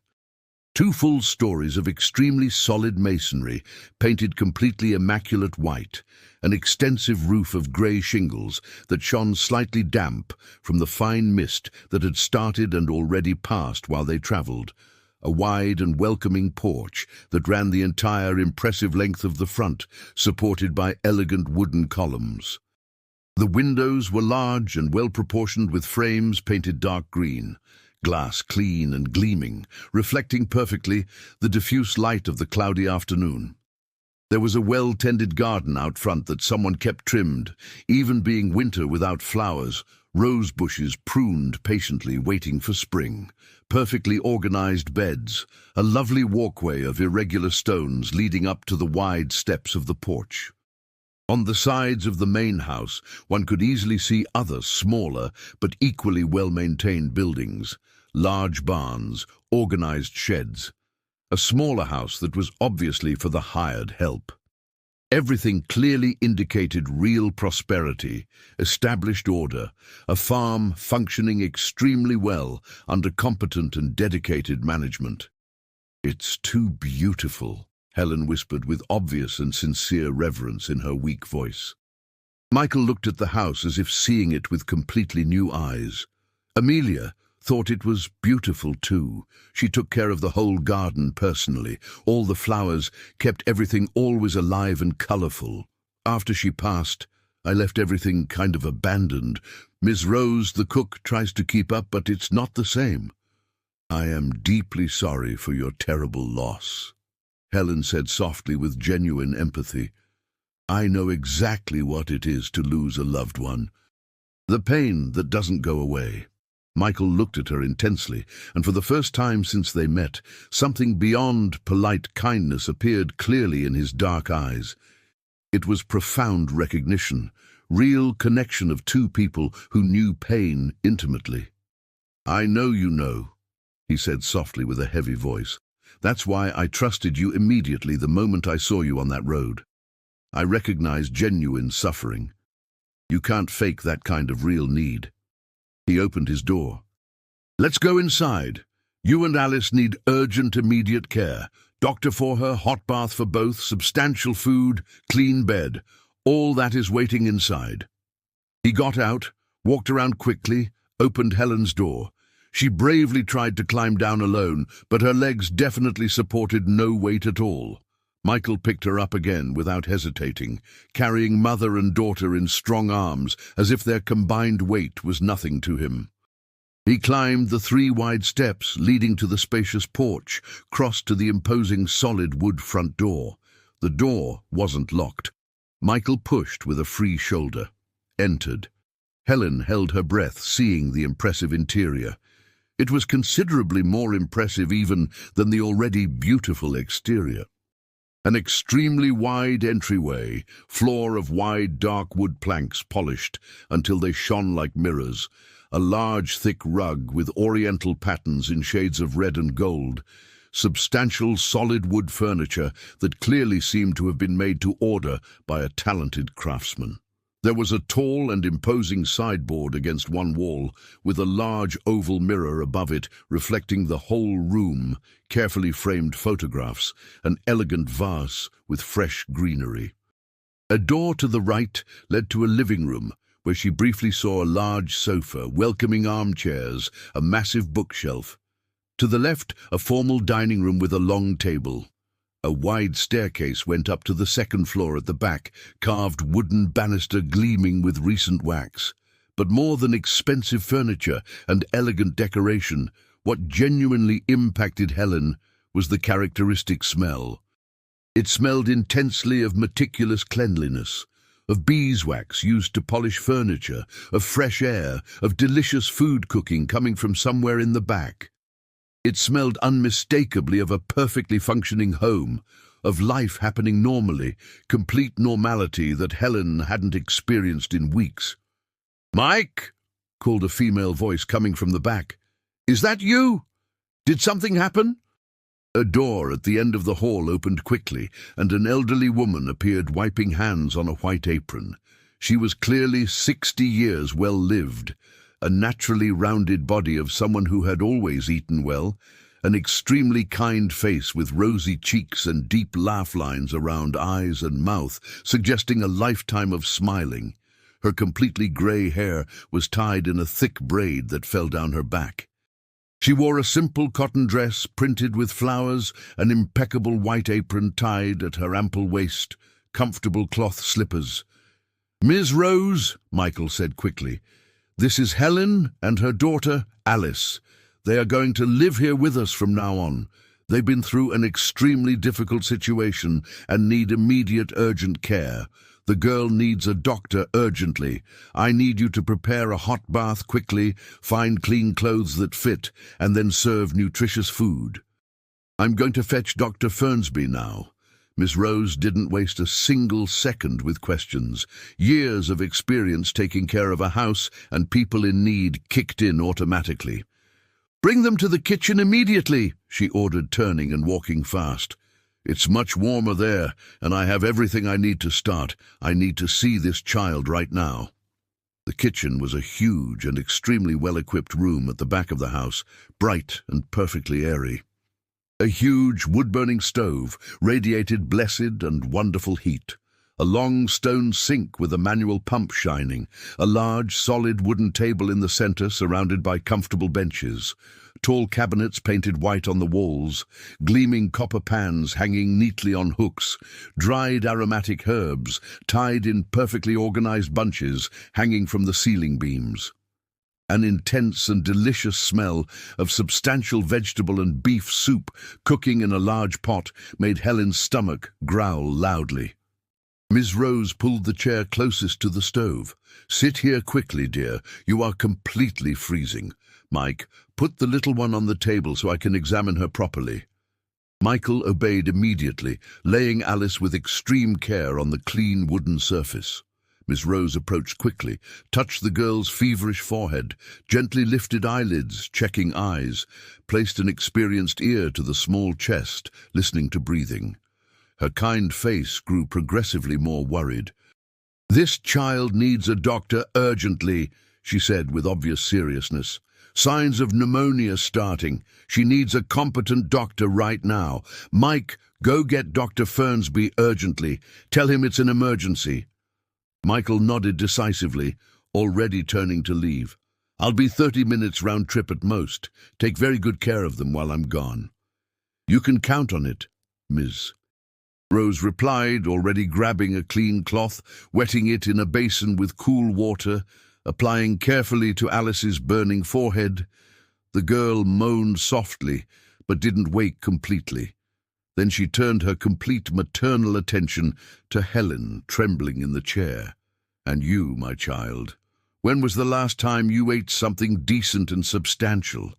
S1: 2 full stories of extremely solid masonry, painted completely immaculate white, an extensive roof of grey shingles that shone slightly damp from the fine mist that had started and already passed while they travelled, a wide and welcoming porch that ran the entire impressive length of the front, supported by elegant wooden columns. The windows were large and well-proportioned with frames painted dark green, glass clean and gleaming, reflecting perfectly the diffuse light of the cloudy afternoon. There was a well-tended garden out front that someone kept trimmed, even being winter without flowers, rose bushes pruned patiently waiting for spring, perfectly organized beds, a lovely walkway of irregular stones leading up to the wide steps of the porch. On the sides of the main house, one could easily see other smaller but equally well-maintained buildings, large barns, organized sheds, a smaller house that was obviously for the hired help. Everything clearly indicated real prosperity, established order, a farm functioning extremely well under competent and dedicated management. "It's too beautiful," Helen whispered with obvious and sincere reverence in her weak voice. Michael looked at the house as if seeing it with completely new eyes. Amelia thought it was beautiful too. She took care of the whole garden personally. All the flowers kept everything always alive and colourful. After she passed, I left everything kind of abandoned. Miss Rose, the cook, tries to keep up, but it's not the same. "I am deeply sorry for your terrible loss," Helen said softly with genuine empathy. "I know exactly what it is to lose a loved one. The pain that doesn't go away." Michael looked at her intensely, and for the first time since they met, something beyond polite kindness appeared clearly in his dark eyes. It was profound recognition, real connection of two people who knew pain intimately. "I know you know," he said softly with a heavy voice. "That's why I trusted you immediately the moment I saw you on that road. I recognize genuine suffering. You can't fake that kind of real need." He opened his door. "Let's go inside. You and Alice need urgent, immediate care. Doctor for her, hot bath for both, substantial food, clean bed. All that is waiting inside." He got out, walked around quickly, opened Helen's door. She bravely tried to climb down alone, but her legs definitely supported no weight at all. Michael picked her up again without hesitating, carrying mother and daughter in strong arms as if their combined weight was nothing to him. He climbed the 3 wide steps leading to the spacious porch, crossed to the imposing solid wood front door. The door wasn't locked. Michael pushed with a free shoulder, entered. Helen held her breath, seeing the impressive interior. It was considerably more impressive even than the already beautiful exterior. An extremely wide entryway, floor of wide dark wood planks polished until they shone like mirrors, a large thick rug with oriental patterns in shades of red and gold, substantial solid wood furniture that clearly seemed to have been made to order by a talented craftsman. There was a tall and imposing sideboard against one wall, with a large oval mirror above it reflecting the whole room, carefully framed photographs, an elegant vase with fresh greenery. A door to the right led to a living room, where she briefly saw a large sofa, welcoming armchairs, a massive bookshelf. To the left, a formal dining room with a long table. A wide staircase went up to the second floor at the back, carved wooden banister gleaming with recent wax. But more than expensive furniture and elegant decoration, what genuinely impacted Helen was the characteristic smell. It smelled intensely of meticulous cleanliness, of beeswax used to polish furniture, of fresh air, of delicious food cooking coming from somewhere in the back. It smelled unmistakably of a perfectly functioning home, of life happening normally, complete normality that Helen hadn't experienced in weeks. "Mike!" called a female voice coming from the back. "Is that you? Did something happen?" A door at the end of the hall opened quickly, and an elderly woman appeared wiping hands on a white apron. She was clearly 60 years well lived, a naturally rounded body of someone who had always eaten well, an extremely kind face with rosy cheeks and deep laugh lines around eyes and mouth, suggesting a lifetime of smiling. Her completely grey hair was tied in a thick braid that fell down her back. She wore a simple cotton dress printed with flowers, an impeccable white apron tied at her ample waist, comfortable cloth slippers. "Ms. Rose," Michael said quickly, "this is Helen and her daughter, Alice. They are going to live here with us from now on. They've been through an extremely difficult situation and need immediate urgent care. The girl needs a doctor urgently. I need you to prepare a hot bath quickly, find clean clothes that fit, and then serve nutritious food. I'm going to fetch Dr. Fernsby now." Miss Rose didn't waste a single second with questions. Years of experience taking care of a house and people in need kicked in automatically. "Bring them to the kitchen immediately," she ordered, turning and walking fast. It's much warmer there, and I have everything I need to start. I need to see this child right now." The kitchen was a huge and extremely well-equipped room at the back of the house, bright and perfectly airy. A huge wood-burning stove radiated blessed and wonderful heat. A long stone sink with a manual pump shining, a large, solid wooden table in the center surrounded by comfortable benches, tall cabinets painted white on the walls, gleaming copper pans hanging neatly on hooks, dried aromatic herbs tied in perfectly organized bunches hanging from the ceiling beams. An intense and delicious smell of substantial vegetable and beef soup cooking in a large pot made Helen's stomach growl loudly. Miss Rose pulled the chair closest to the stove. "Sit here quickly, dear. You are completely freezing. Mike, put the little one on the table so I can examine her properly." Michael obeyed immediately, laying Alice with extreme care on the clean wooden surface. Miss Rose approached quickly, touched the girl's feverish forehead, gently lifted eyelids, checking eyes, placed an experienced ear to the small chest, listening to breathing. Her kind face grew progressively more worried. "This child needs a doctor urgently," she said with obvious seriousness. "Signs of pneumonia starting. She needs a competent doctor right now. Mike, go get Dr. Fernsby urgently. Tell him it's an emergency." Michael nodded decisively, already turning to leave. "I'll be 30 minutes round trip at most. Take very good care of them while I'm gone." "You can count on it, Ms. Rose replied, already grabbing a clean cloth, wetting it in a basin with cool water, applying carefully to Alice's burning forehead. The girl moaned softly, but didn't wake completely. Then she turned her complete maternal attention to Helen, trembling in the chair. "And you, my child, when was the last time you ate something decent and substantial?"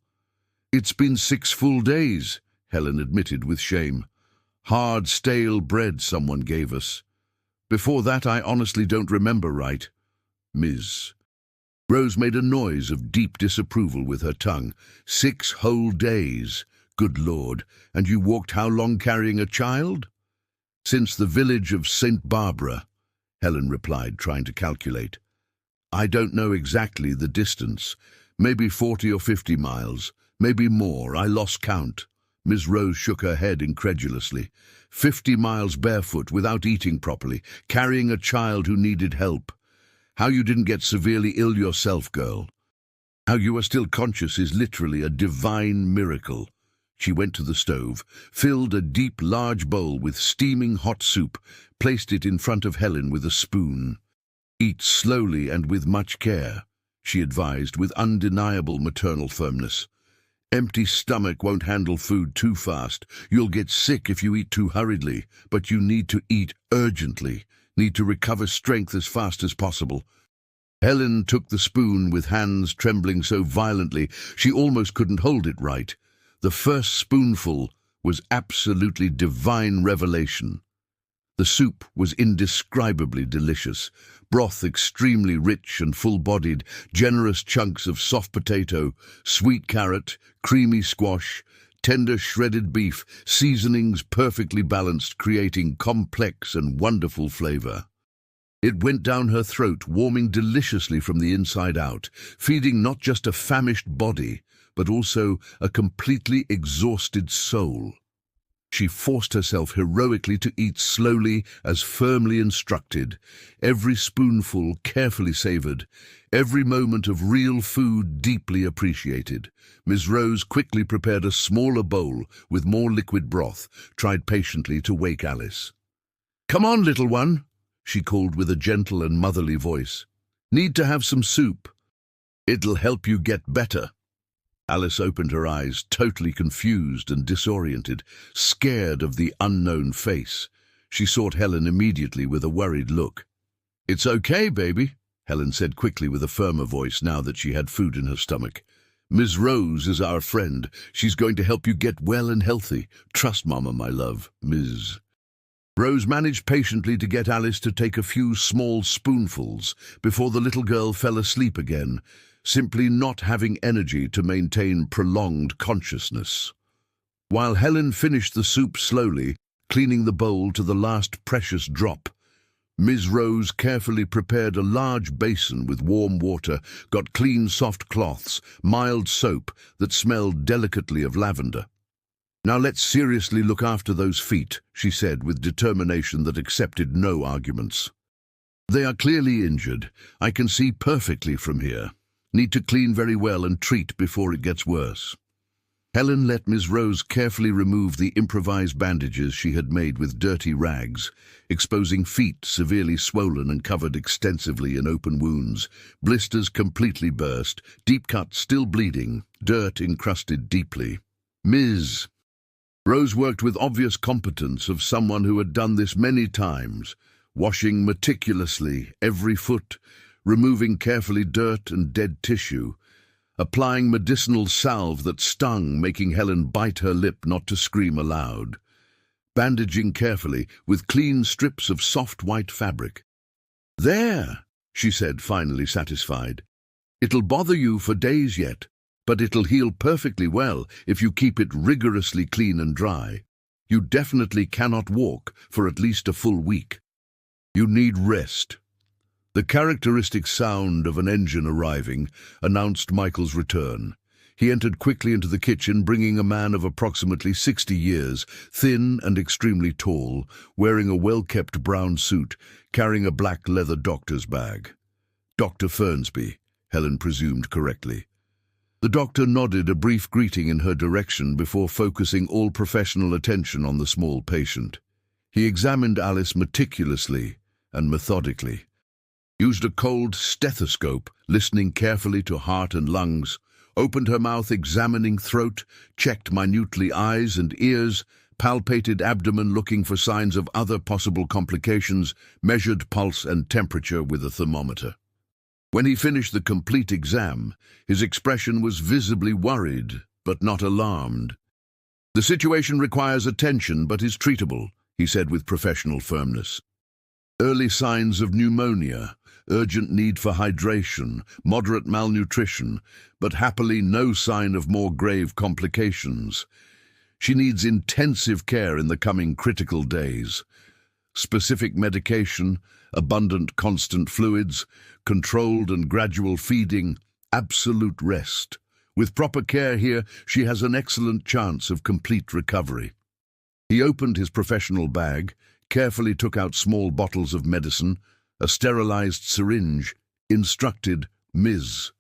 S1: "It's been 6 full days," Helen admitted with shame. "Hard, stale bread someone gave us. Before that, I honestly don't remember right." "Ms." Rose made a noise of deep disapproval with her tongue. 6 whole days. Good Lord, and you walked how long carrying a child?" "Since the village of St. Barbara," Helen replied, trying to calculate. "I don't know exactly the distance. Maybe 40 or 50 miles. Maybe more. I lost count." Miss Rose shook her head incredulously. 50 miles barefoot, without eating properly, carrying a child who needed help. How you didn't get severely ill yourself, girl. How you are still conscious is literally a divine miracle." She went to the stove, filled a deep, large bowl with steaming hot soup, placed it in front of Helen with a spoon. "Eat slowly and with much care," she advised with undeniable maternal firmness. "Empty stomach won't handle food too fast. You'll get sick if you eat too hurriedly, but you need to eat urgently, need to recover strength as fast as possible." Helen took the spoon with hands trembling so violently she almost couldn't hold it right. The first spoonful was absolutely divine revelation. The soup was indescribably delicious, broth extremely rich and full-bodied, generous chunks of soft potato, sweet carrot, creamy squash, tender shredded beef, seasonings perfectly balanced, creating complex and wonderful flavor. It went down her throat, warming deliciously from the inside out, feeding not just a famished body, but also a completely exhausted soul. She forced herself heroically to eat slowly, as firmly instructed, every spoonful carefully savored, every moment of real food deeply appreciated. Miss Rose quickly prepared a smaller bowl with more liquid broth, tried patiently to wake Alice. "Come on, little one," she called with a gentle and motherly voice. "Need to have some soup. It'll help you get better." Alice opened her eyes, totally confused and disoriented, scared of the unknown face. She sought Helen immediately with a worried look. "It's okay, baby," Helen said quickly with a firmer voice now that she had food in her stomach. "Miss Rose is our friend. She's going to help you get well and healthy. Trust Mama, my love, Ms." Rose managed patiently to get Alice to take a few small spoonfuls before the little girl fell asleep again, simply not having energy to maintain prolonged consciousness. While Helen finished the soup slowly, cleaning the bowl to the last precious drop. Ms. Rose carefully prepared a large basin with warm water, got clean soft cloths, mild soap that smelled delicately of lavender. "Now let's seriously look after those feet," she said with determination that accepted no arguments. "They are clearly injured. I can see perfectly from here. Need to clean very well and treat before it gets worse." Helen let Ms. Rose carefully remove the improvised bandages she had made with dirty rags, exposing feet severely swollen and covered extensively in open wounds, blisters completely burst, deep cuts still bleeding, dirt encrusted deeply. Ms. Rose worked with obvious competence of someone who had done this many times, washing meticulously every foot, removing carefully dirt and dead tissue, applying medicinal salve that stung, making Helen bite her lip not to scream aloud, bandaging carefully with clean strips of soft white fabric. "There," she said, finally satisfied. "It'll bother you for days yet, but it'll heal perfectly well if you keep it rigorously clean and dry. You definitely cannot walk for at least a full week. You need rest." The characteristic sound of an engine arriving announced Michael's return. He entered quickly into the kitchen, bringing a man of approximately 60 years, thin and extremely tall, wearing a well-kept brown suit, carrying a black leather doctor's bag. "Dr. Fernsby," Helen presumed correctly. The doctor nodded a brief greeting in her direction before focusing all professional attention on the small patient. He examined Alice meticulously and methodically, used a cold stethoscope, listening carefully to heart and lungs, opened her mouth examining throat, checked minutely eyes and ears, palpated abdomen looking for signs of other possible complications, measured pulse and temperature with a thermometer. When he finished the complete exam, his expression was visibly worried, but not alarmed. "The situation requires attention, but is treatable," he said with professional firmness. "Early signs of pneumonia, urgent need for hydration, moderate malnutrition, but happily no sign of more grave complications. She needs intensive care in the coming critical days. Specific medication, abundant constant fluids, controlled and gradual feeding, absolute rest. With proper care here, she has an excellent chance of complete recovery." He opened his professional bag, carefully took out small bottles of medicine, a sterilized syringe, instructed Ms.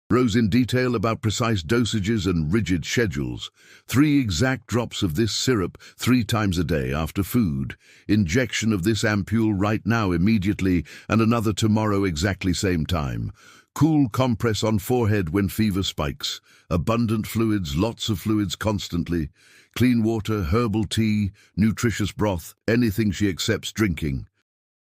S1: Rose in detail about precise dosages and rigid schedules. 3 exact drops of this syrup 3 times a day after food. Injection of this ampule right now immediately and another tomorrow exactly same time. Cool compress on forehead when fever spikes. Abundant fluids, lots of fluids constantly. Clean water, herbal tea, nutritious broth, anything she accepts drinking.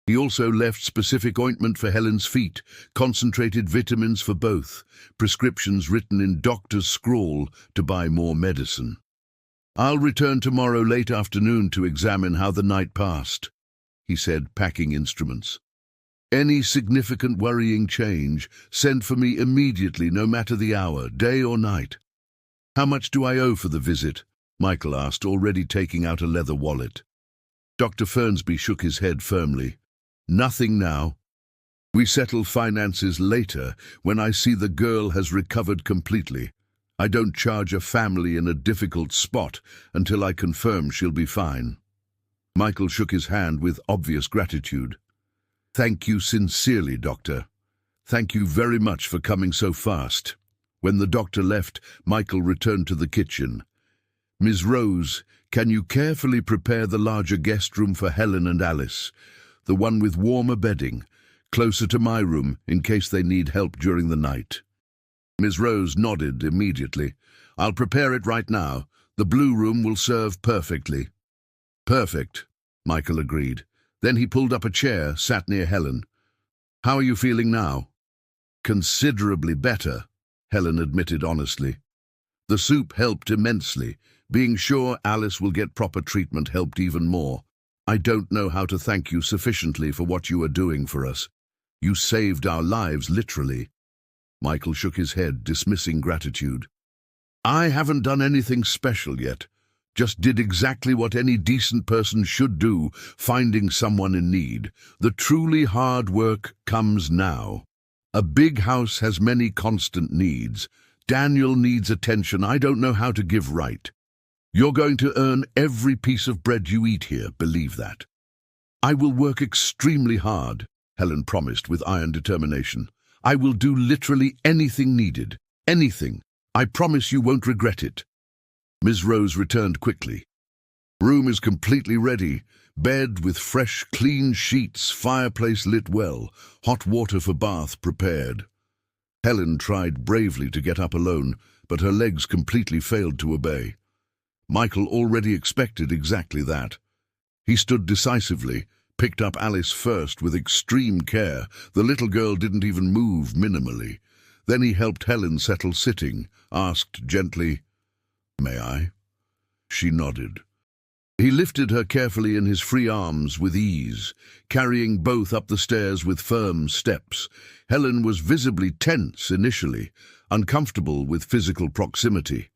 S1: He also left specific ointment for Helen's feet, concentrated vitamins for both, prescriptions written in doctor's scrawl to buy more medicine. "I'll return tomorrow late afternoon to examine how the night passed," he said, packing instruments. "Any significant worrying change, send for me immediately, no matter the hour, day or night." "How much do I owe for the visit?" Michael asked, already taking out a leather wallet. Dr. Fernsby shook his head firmly. "Nothing now. We settle finances later when I see the girl has recovered completely. I don't charge a family in a difficult spot until I confirm she'll be fine." Michael shook his hand with obvious gratitude. "Thank you sincerely, Doctor. Thank you very much for coming so fast." When the doctor left, Michael returned to the kitchen. "Ms. Rose, can you carefully prepare the larger guest room for Helen and Alice? The one with warmer bedding, closer to my room in case they need help during the night." Ms. Rose nodded immediately. "I'll prepare it right now. The blue room will serve perfectly." "Perfect," Michael agreed. Then he pulled up a chair, sat near Helen. "How are you feeling now?" "Considerably better," Helen admitted honestly. "The soup helped immensely. Being sure Alice will get proper treatment helped even more. I don't know how to thank you sufficiently for what you are doing for us. You saved our lives, literally." Michael shook his head, dismissing gratitude. "I haven't done anything special yet. just did exactly what any decent person should do, finding someone in need. The truly hard work comes now. A big house has many constant needs. Daniel needs attention I don't know how to give right. You're going to earn every piece of bread you eat here, believe that. I will work extremely hard, Helen promised with iron determination. I will do literally anything needed. Anything. I promise you won't regret it. Ms. Rose returned quickly. Room is completely ready. Bed with fresh, clean sheets, fireplace lit well, hot water for bath prepared. Helen tried bravely to get up alone, but her legs completely failed to obey. Michael already expected exactly that. He stood decisively, picked up Alice first with extreme care. The little girl didn't even move minimally. Then he helped Helen settle sitting, asked gently, "May I?" She nodded. He lifted her carefully in his free arms with ease, carrying both up the stairs with firm steps. Helen was visibly tense initially, uncomfortable with physical proximity.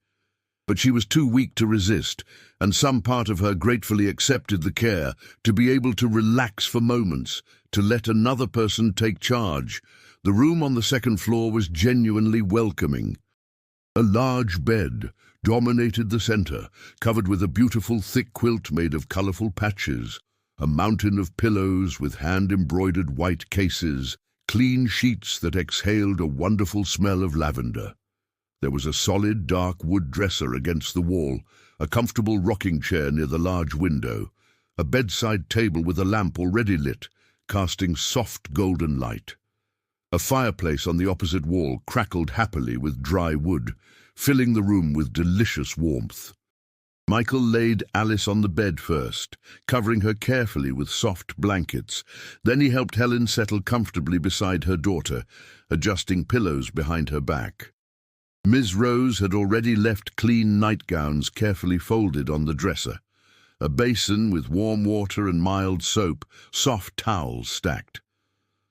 S1: But she was too weak to resist, and some part of her gratefully accepted the care, to be able to relax for moments, to let another person take charge. The room on the second floor was genuinely welcoming. A large bed dominated the center, covered with a beautiful thick quilt made of colorful patches, a mountain of pillows with hand-embroidered white cases, clean sheets that exhaled a wonderful smell of lavender. There was a solid dark wood dresser against the wall, a comfortable rocking chair near the large window, a bedside table with a lamp already lit, casting soft golden light. A fireplace on the opposite wall crackled happily with dry wood, filling the room with delicious warmth. Michael laid Alice on the bed first, covering her carefully with soft blankets. Then he helped Helen settle comfortably beside her daughter, adjusting pillows behind her back. Ms. Rose had already left clean nightgowns carefully folded on the dresser, a basin with warm water and mild soap, soft towels stacked.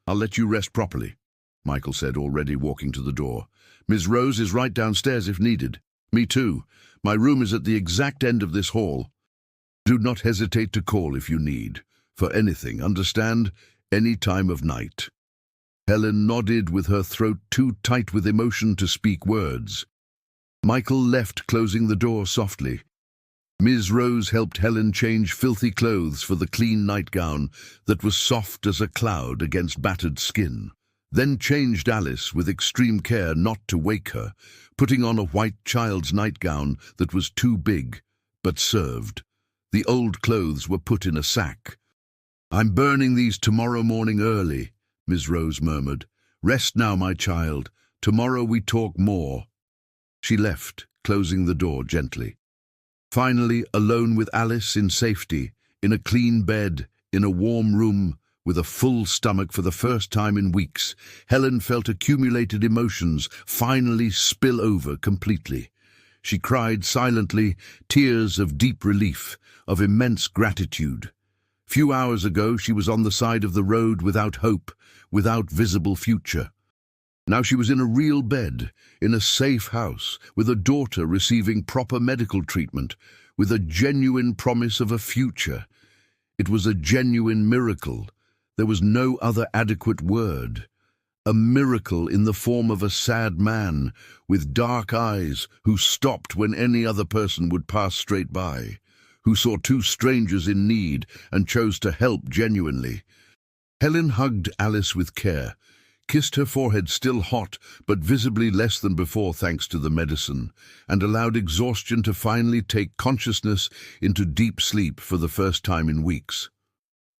S1: "I'll let you rest properly," Michael said, already walking to the door. "Ms. Rose is right downstairs if needed." "Me too. My room is at the exact end of this hall. Do not hesitate to call if you need. For anything, understand? Any time of night." Helen nodded with her throat too tight with emotion to speak words. Michael left, closing the door softly. Ms. Rose helped Helen change filthy clothes for the clean nightgown that was soft as a cloud against battered skin. Then changed Alice with extreme care not to wake her, putting on a white child's nightgown that was too big, but served. The old clothes were put in a sack. "I'm burning these tomorrow morning early," Ms. Rose murmured. "Rest now, my child. Tomorrow we talk more." She left, closing the door gently. Finally, alone with Alice in safety, in a clean bed, in a warm room, with a full stomach for the first time in weeks, Helen felt accumulated emotions finally spill over completely. She cried silently, tears of deep relief, of immense gratitude. Few hours ago she was on the side of the road without hope, without visible future. Now she was in a real bed, in a safe house, with a daughter receiving proper medical treatment, with a genuine promise of a future. It was a genuine miracle. There was no other adequate word. A miracle in the form of a sad man with dark eyes who stopped when any other person would pass straight by, who saw two strangers in need and chose to help genuinely. Helen hugged Alice with care, kissed her forehead still hot but visibly less than before thanks to the medicine, and allowed exhaustion to finally take consciousness into deep sleep for the first time in weeks.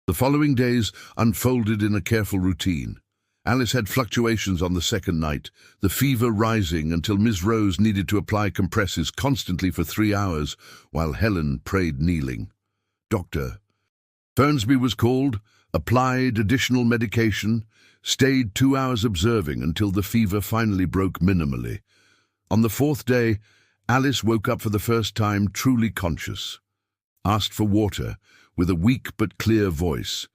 S1: The following days unfolded in a careful routine. Alice had fluctuations on the second night, the fever rising until Ms. Rose needed to apply compresses constantly for 3 hours, while Helen prayed kneeling. Dr. Fernsby was called, applied additional medication, stayed 2 hours observing until the fever finally broke minimally. On the 4th day, Alice woke up for the first time truly conscious, asked for water with a weak but clear voice,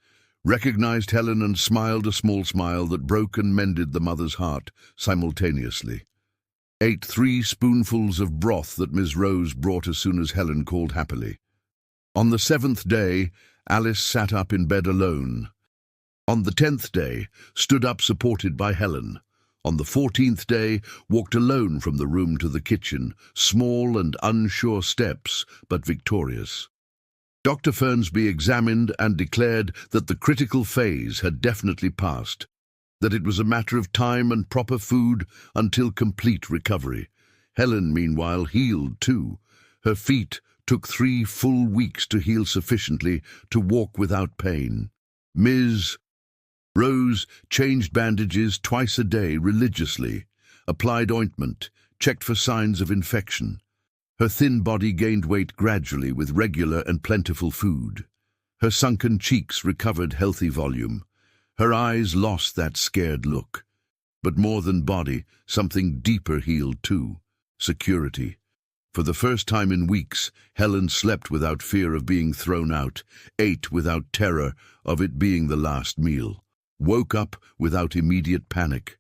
S1: recognized Helen and smiled a small smile that broke and mended the mother's heart simultaneously. ate 3 spoonfuls of broth that Miss Rose brought as soon as Helen called happily. On the 7th day, Alice sat up in bed alone. On the 10th day, stood up supported by Helen. On the 14th day, walked alone from the room to the kitchen, small and unsure steps, but victorious. Dr. Fernsby examined and declared that the critical phase had definitely passed, that it was a matter of time and proper food until complete recovery. Helen, meanwhile, healed too. Her feet took 3 full weeks to heal sufficiently to walk without pain. Ms. Rose changed bandages twice a day religiously, applied ointment, checked for signs of infection. Her thin body gained weight gradually with regular and plentiful food. Her sunken cheeks recovered healthy volume. Her eyes lost that scared look. But more than body, something deeper healed too: security. For the first time in weeks, Helen slept without fear of being thrown out, ate without terror of it being the last meal, woke up without immediate panic,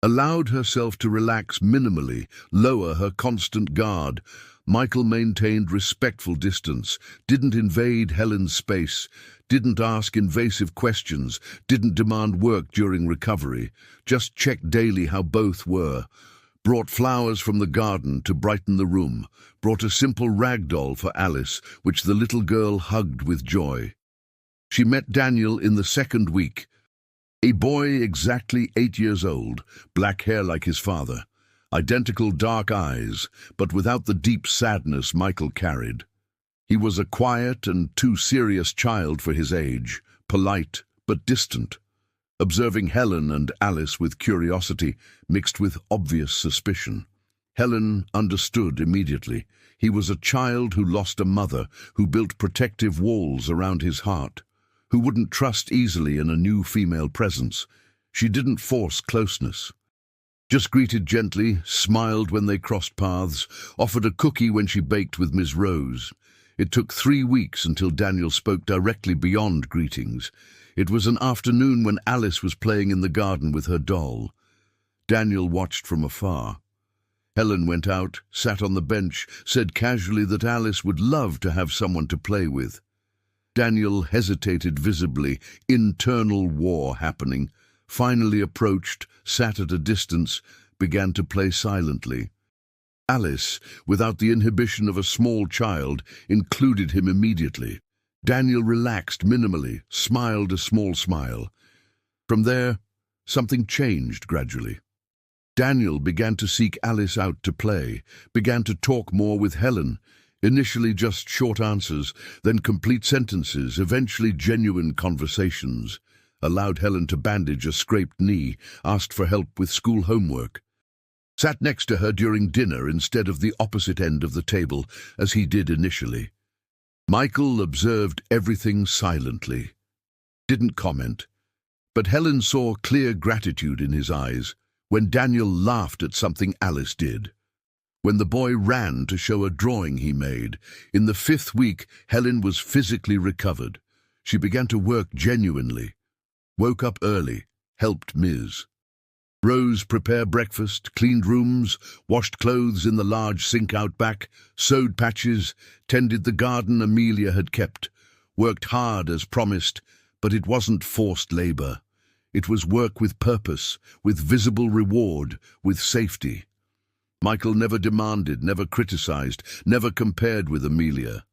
S1: allowed herself to relax minimally, lower her constant guard. Michael maintained respectful distance, didn't invade Helen's space, didn't ask invasive questions, didn't demand work during recovery, just checked daily how both were. Brought flowers from the garden to brighten the room, brought a simple rag doll for Alice, which the little girl hugged with joy. She met Daniel in the 2nd week, a boy exactly 8 years old, black hair like his father, identical dark eyes, but without the deep sadness Michael carried. He was a quiet and too serious child for his age, polite but distant, observing Helen and Alice with curiosity mixed with obvious suspicion. Helen understood immediately. He was a child who lost a mother, who built protective walls around his heart, who wouldn't trust easily in a new female presence. She didn't force closeness, just greeted gently, smiled when they crossed paths, offered a cookie when she baked with Miss Rose. It took 3 weeks until Daniel spoke directly beyond greetings. It was an afternoon when Alice was playing in the garden with her doll. Daniel watched from afar. Helen went out, sat on the bench, said casually that Alice would love to have someone to play with. Daniel hesitated visibly, internal war happening, finally approached, sat at a distance, began to play silently. Alice, without the inhibition of a small child, included him immediately. Daniel relaxed minimally, smiled a small smile. From there, something changed gradually. Daniel began to seek Alice out to play, began to talk more with Helen, initially just short answers, then complete sentences, eventually genuine conversations. Allowed Helen to bandage a scraped knee, asked for help with school homework. Sat next to her during dinner instead of the opposite end of the table, as he did initially. Michael observed everything silently. Didn't comment. But Helen saw clear gratitude in his eyes when Daniel laughed at something Alice did, when the boy ran to show a drawing he made. In the 5th week, Helen was physically recovered. She began to work genuinely. Woke up early, helped Ms. Rose prepare breakfast, cleaned rooms, washed clothes in the large sink out back, sewed patches, tended the garden Amelia had kept, worked hard as promised, but it wasn't forced labor. It was work with purpose, with visible reward, with safety. Michael never demanded, never criticized, never compared with Amelia.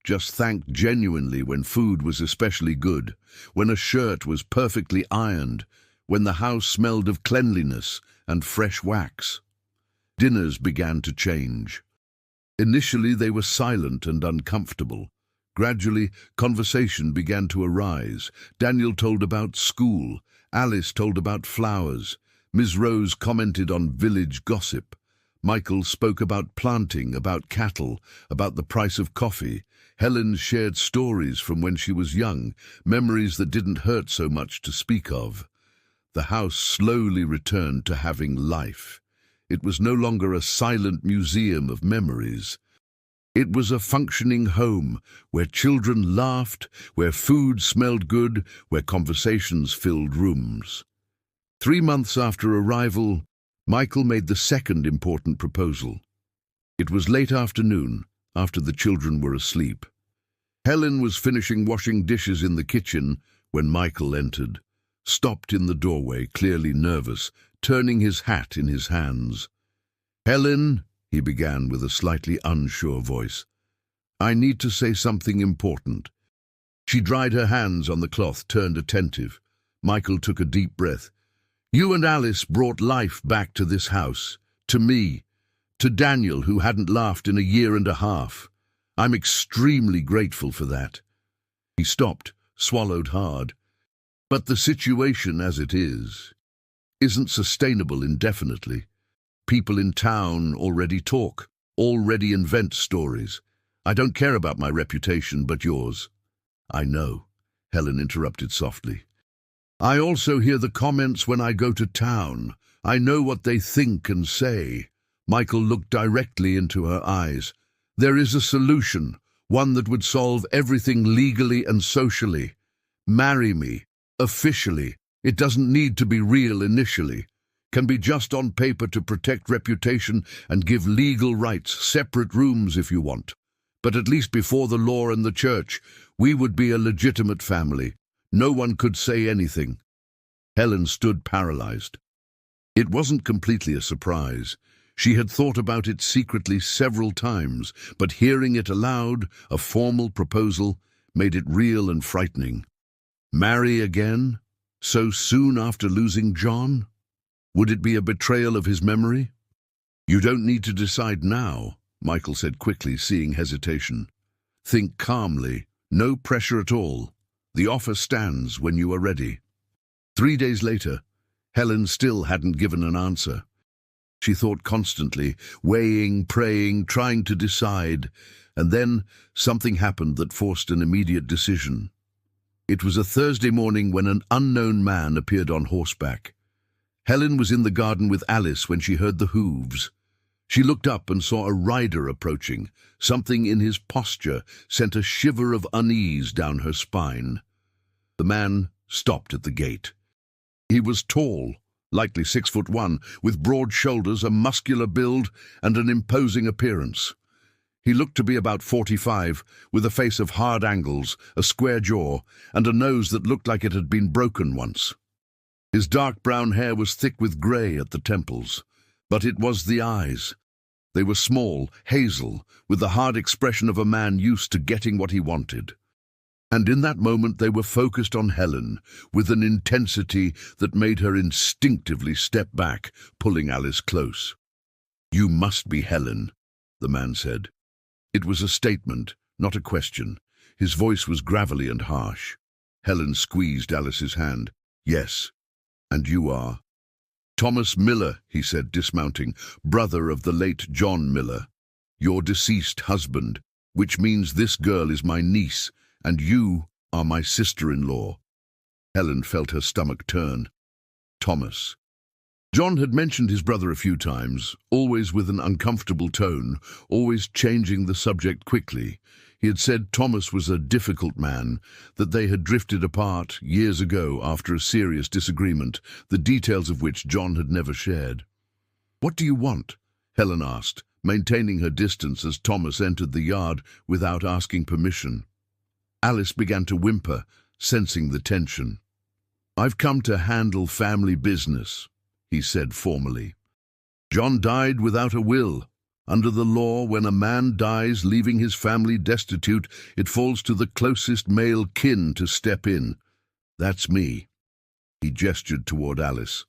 S1: Just thanked genuinely when food was especially good, when a shirt was perfectly ironed, when the house smelled of cleanliness and fresh wax. Dinners began to change. Initially they were silent and uncomfortable. Gradually, conversation began to arise. Daniel told about school, Alice told about flowers, Ms. Rose commented on village gossip. Michael spoke about planting, about cattle, about the price of coffee. Helen shared stories from when she was young, memories that didn't hurt so much to speak of. The house slowly returned to having life. It was no longer a silent museum of memories. It was a functioning home, where children laughed, where food smelled good, where conversations filled rooms. 3 months after arrival, Michael made the second important proposal. It was late afternoon, after the children were asleep. Helen was finishing washing dishes in the kitchen when Michael entered, stopped in the doorway, clearly nervous, turning his hat in his hands. "Helen," he began with a slightly unsure voice, "I need to say something important." She dried her hands on the cloth, turned attentive. Michael took a deep breath. "You and Alice brought life back to this house, to me, to Daniel, who hadn't laughed in a year and a half. I'm extremely grateful for that." He stopped, swallowed hard. "But the situation as it isn't sustainable indefinitely. People in town already talk, already invent stories. I don't care about my reputation, but yours." "I know," Helen interrupted softly. "I also hear the comments when I go to town. I know what they think and say." Michael looked directly into her eyes. "There is a solution, one that would solve everything legally and socially. Marry me, officially. It doesn't need to be real initially. Can be just on paper to protect reputation and give legal rights, separate rooms if you want. But at least before the law and the church, we would be a legitimate family. No one could say anything." Helen stood paralyzed. It wasn't completely a surprise. She had thought about it secretly several times, but hearing it aloud, a formal proposal, made it real and frightening. Marry again? So soon after losing John? Would it be a betrayal of his memory? "You don't need to decide now," Michael said quickly, seeing hesitation. "Think calmly, no pressure at all. The offer stands when you are ready." 3 days later, Helen still hadn't given an answer. She thought constantly, weighing, praying, trying to decide, and then something happened that forced an immediate decision. It was a Thursday morning when an unknown man appeared on horseback. Helen was in the garden with Alice when she heard the hooves. She looked up and saw a rider approaching. Something in his posture sent a shiver of unease down her spine. The man stopped at the gate. He was tall, likely 6'1", with broad shoulders, a muscular build, and an imposing appearance. He looked to be about 45, with a face of hard angles, a square jaw, and a nose that looked like it had been broken once. His dark brown hair was thick with grey at the temples, but it was the eyes. They were small, hazel, with the hard expression of a man used to getting what he wanted. And in that moment they were focused on Helen, with an intensity that made her instinctively step back, pulling Alice close. "You must be Helen," the man said. It was a statement, not a question. His voice was gravelly and harsh. Helen squeezed Alice's hand. "Yes, and you are." "Thomas Miller," he said, dismounting, "brother of the late John Miller. Your deceased husband, which means this girl is my niece, and you are my sister-in-law." Helen felt her stomach turn. Thomas. John had mentioned his brother a few times, always with an uncomfortable tone, always changing the subject quickly. He had said Thomas was a difficult man, that they had drifted apart years ago after a serious disagreement, the details of which John had never shared. "What do you want?" Helen asked, maintaining her distance as Thomas entered the yard without asking permission. Alice began to whimper, sensing the tension. "I've come to handle family business," he said formally. "John died without a will. Under the law, when a man dies leaving his family destitute, it falls to the closest male kin to step in. That's me." He gestured toward Alice.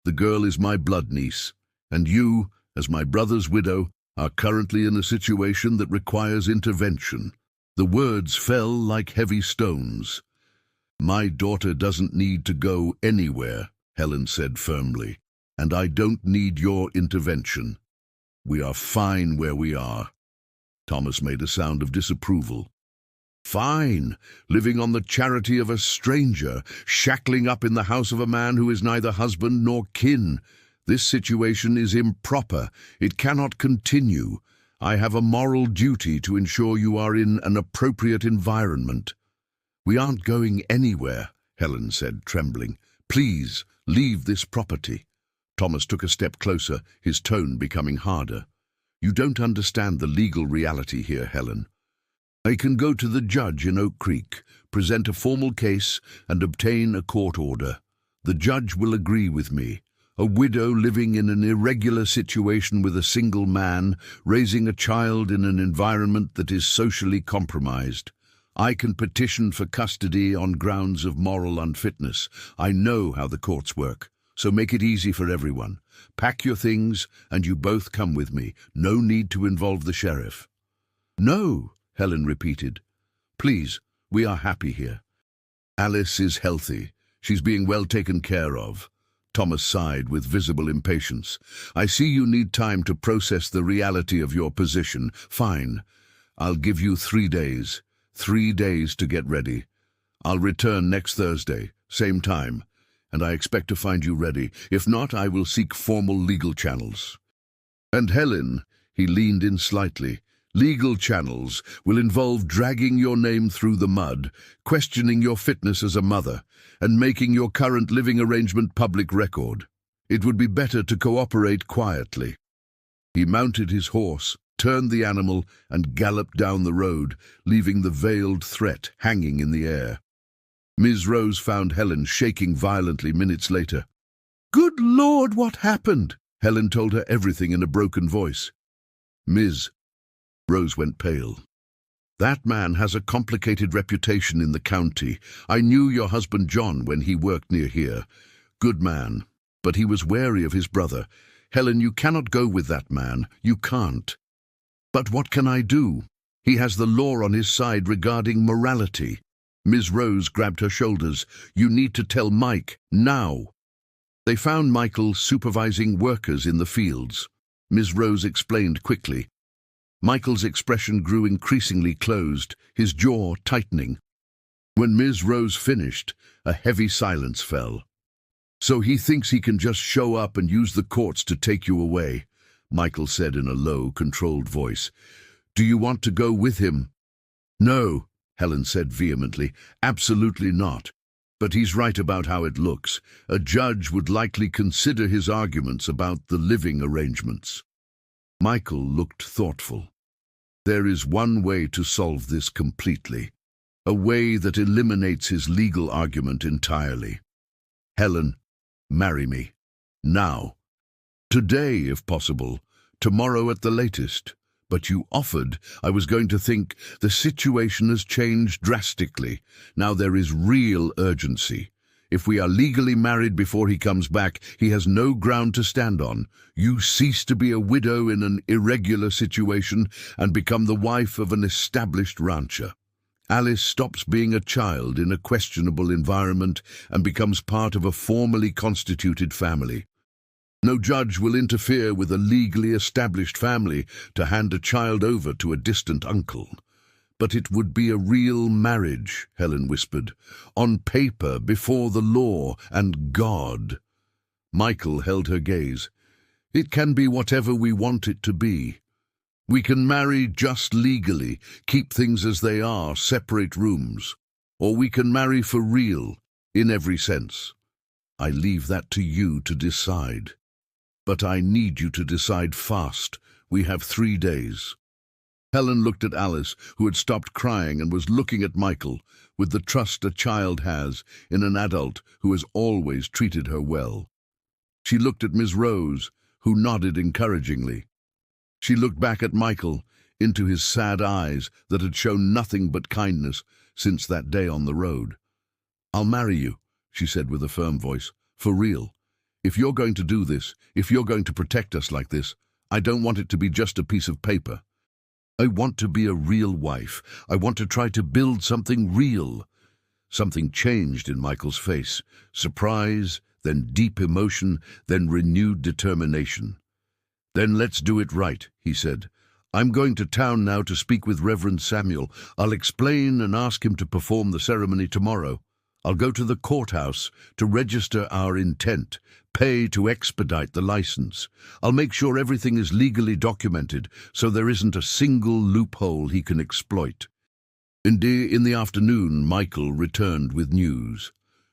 S1: "The girl is my blood niece, and you, as my brother's widow, are currently in a situation that requires intervention." The words fell like heavy stones. "My daughter doesn't need to go anywhere," Helen said firmly, "and I don't need your intervention. We are fine where we are." Thomas made a sound of disapproval. "Fine, living on the charity of a stranger, shackling up in the house of a man who is neither husband nor kin. This situation is improper. It cannot continue. I have a moral duty to ensure you are in an appropriate environment." "We aren't going anywhere," Helen said, trembling. "Please, leave this property." Thomas took a step closer, his tone becoming harder. "You don't understand the legal reality here, Helen. I can go to the judge in Oak Creek, present a formal case, and obtain a court order. The judge will agree with me. A widow living in an irregular situation with a single man, raising a child in an environment that is socially compromised. I can petition for custody on grounds of moral unfitness. I know how the courts work, so make it easy for everyone. Pack your things, and you both come with me. No need to involve the sheriff." "No," Helen repeated. "Please, we are happy here. Alice is healthy. She's being well taken care of." Thomas sighed with visible impatience. "I see you need time to process the reality of your position. Fine. I'll give you 3 days. 3 days to get ready. I'll return next Thursday, same time, and I expect to find you ready. If not, I will seek formal legal channels." "And Helen," he leaned in slightly, "legal channels will involve dragging your name through the mud, questioning your fitness as a mother, and making your current living arrangement public record. It would be better to cooperate quietly." He mounted his horse, turned the animal, and galloped down the road, leaving the veiled threat hanging in the air. Ms. Rose found Helen shaking violently minutes later. "Good Lord, what happened?" Helen told her everything in a broken voice. "Ms." Rose went pale. "That man has a complicated reputation in the county. I knew your husband John when he worked near here. Good man, but he was wary of his brother. Helen, you cannot go with that man. You can't." "But what can I do? He has the law on his side regarding morality." Ms. Rose grabbed her shoulders. "You need to tell Mike, now." They found Michael supervising workers in the fields. Ms. Rose explained quickly. Michael's expression grew increasingly closed, his jaw tightening. When Ms. Rose finished, a heavy silence fell. "So he thinks he can just show up and use the courts to take you away," Michael said in a low, controlled voice. "Do you want to go with him?" "No," Helen said vehemently. "Absolutely not. But he's right about how it looks. A judge would likely consider his arguments about the living arrangements." Michael looked thoughtful. "There is one way to solve this completely, a way that eliminates his legal argument entirely. Helen, marry me. Now. Today, if possible. Tomorrow at the latest. But you offered. I was going to think, the situation has changed drastically. Now there is real urgency. If we are legally married before he comes back, he has no ground to stand on. You cease to be a widow in an irregular situation and become the wife of an established rancher. Alice stops being a child in a questionable environment and becomes part of a formally constituted family. No judge will interfere with a legally established family to hand a child over to a distant uncle. "But it would be a real marriage," Helen whispered, "on paper, before the law and God." Michael held her gaze. "It can be whatever we want it to be. We can marry just legally, keep things as they are, separate rooms. Or we can marry for real, in every sense. I leave that to you to decide. But I need you to decide fast. We have 3 days." Helen looked at Alice, who had stopped crying and was looking at Michael, with the trust a child has in an adult who has always treated her well. She looked at Ms. Rose, who nodded encouragingly. She looked back at Michael, into his sad eyes that had shown nothing but kindness since that day on the road. "I'll marry you," she said with a firm voice, "for real. If you're going to do this, if you're going to protect us like this, I don't want it to be just a piece of paper. I want to be a real wife. I want to try to build something real." Something changed in Michael's face. Surprise, then deep emotion, then renewed determination. "Then let's do it right," he said. "I'm going to town now to speak with Reverend Samuel. I'll explain and ask him to perform the ceremony tomorrow. I'll go to the courthouse to register our intent, pay to expedite the license. I'll make sure everything is legally documented so there isn't a single loophole he can exploit." In the afternoon, Michael returned with news.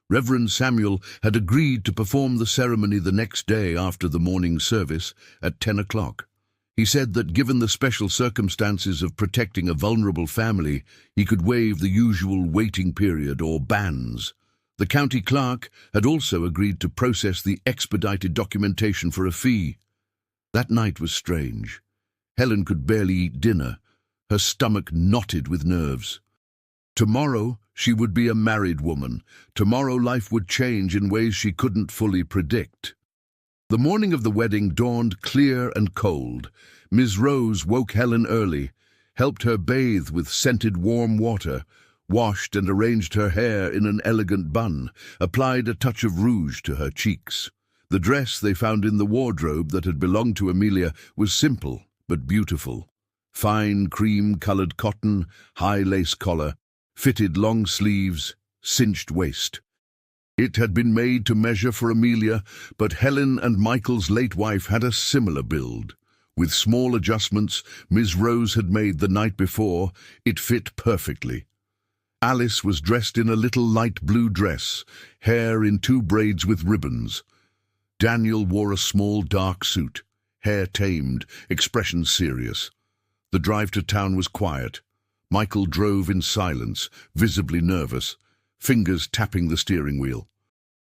S1: Reverend Samuel had agreed to perform the ceremony the next day after the morning service at 10 o'clock. He said that given the special circumstances of protecting a vulnerable family, he could waive the usual waiting period or bans. The county clerk had also agreed to process the expedited documentation for a fee. That night was strange. Helen could barely eat dinner. Her stomach knotted with nerves. Tomorrow she would be a married woman. Tomorrow life would change in ways she couldn't fully predict. The morning of the wedding dawned clear and cold. Ms. Rose woke Helen early, helped her bathe with scented warm water, washed and arranged her hair in an elegant bun, applied a touch of rouge to her cheeks. The dress they found in the wardrobe that had belonged to Amelia was simple but beautiful. Fine cream-colored cotton, high lace collar, fitted long sleeves, cinched waist. It had been made to measure for Amelia, but Helen and Michael's late wife had a similar build. With small adjustments Ms. Rose had made the night before, it fit perfectly. Alice was dressed in a little light blue dress, hair in 2 braids with ribbons. Daniel wore a small dark suit, hair tamed, expression serious. The drive to town was quiet. Michael drove in silence, visibly nervous, fingers tapping the steering wheel.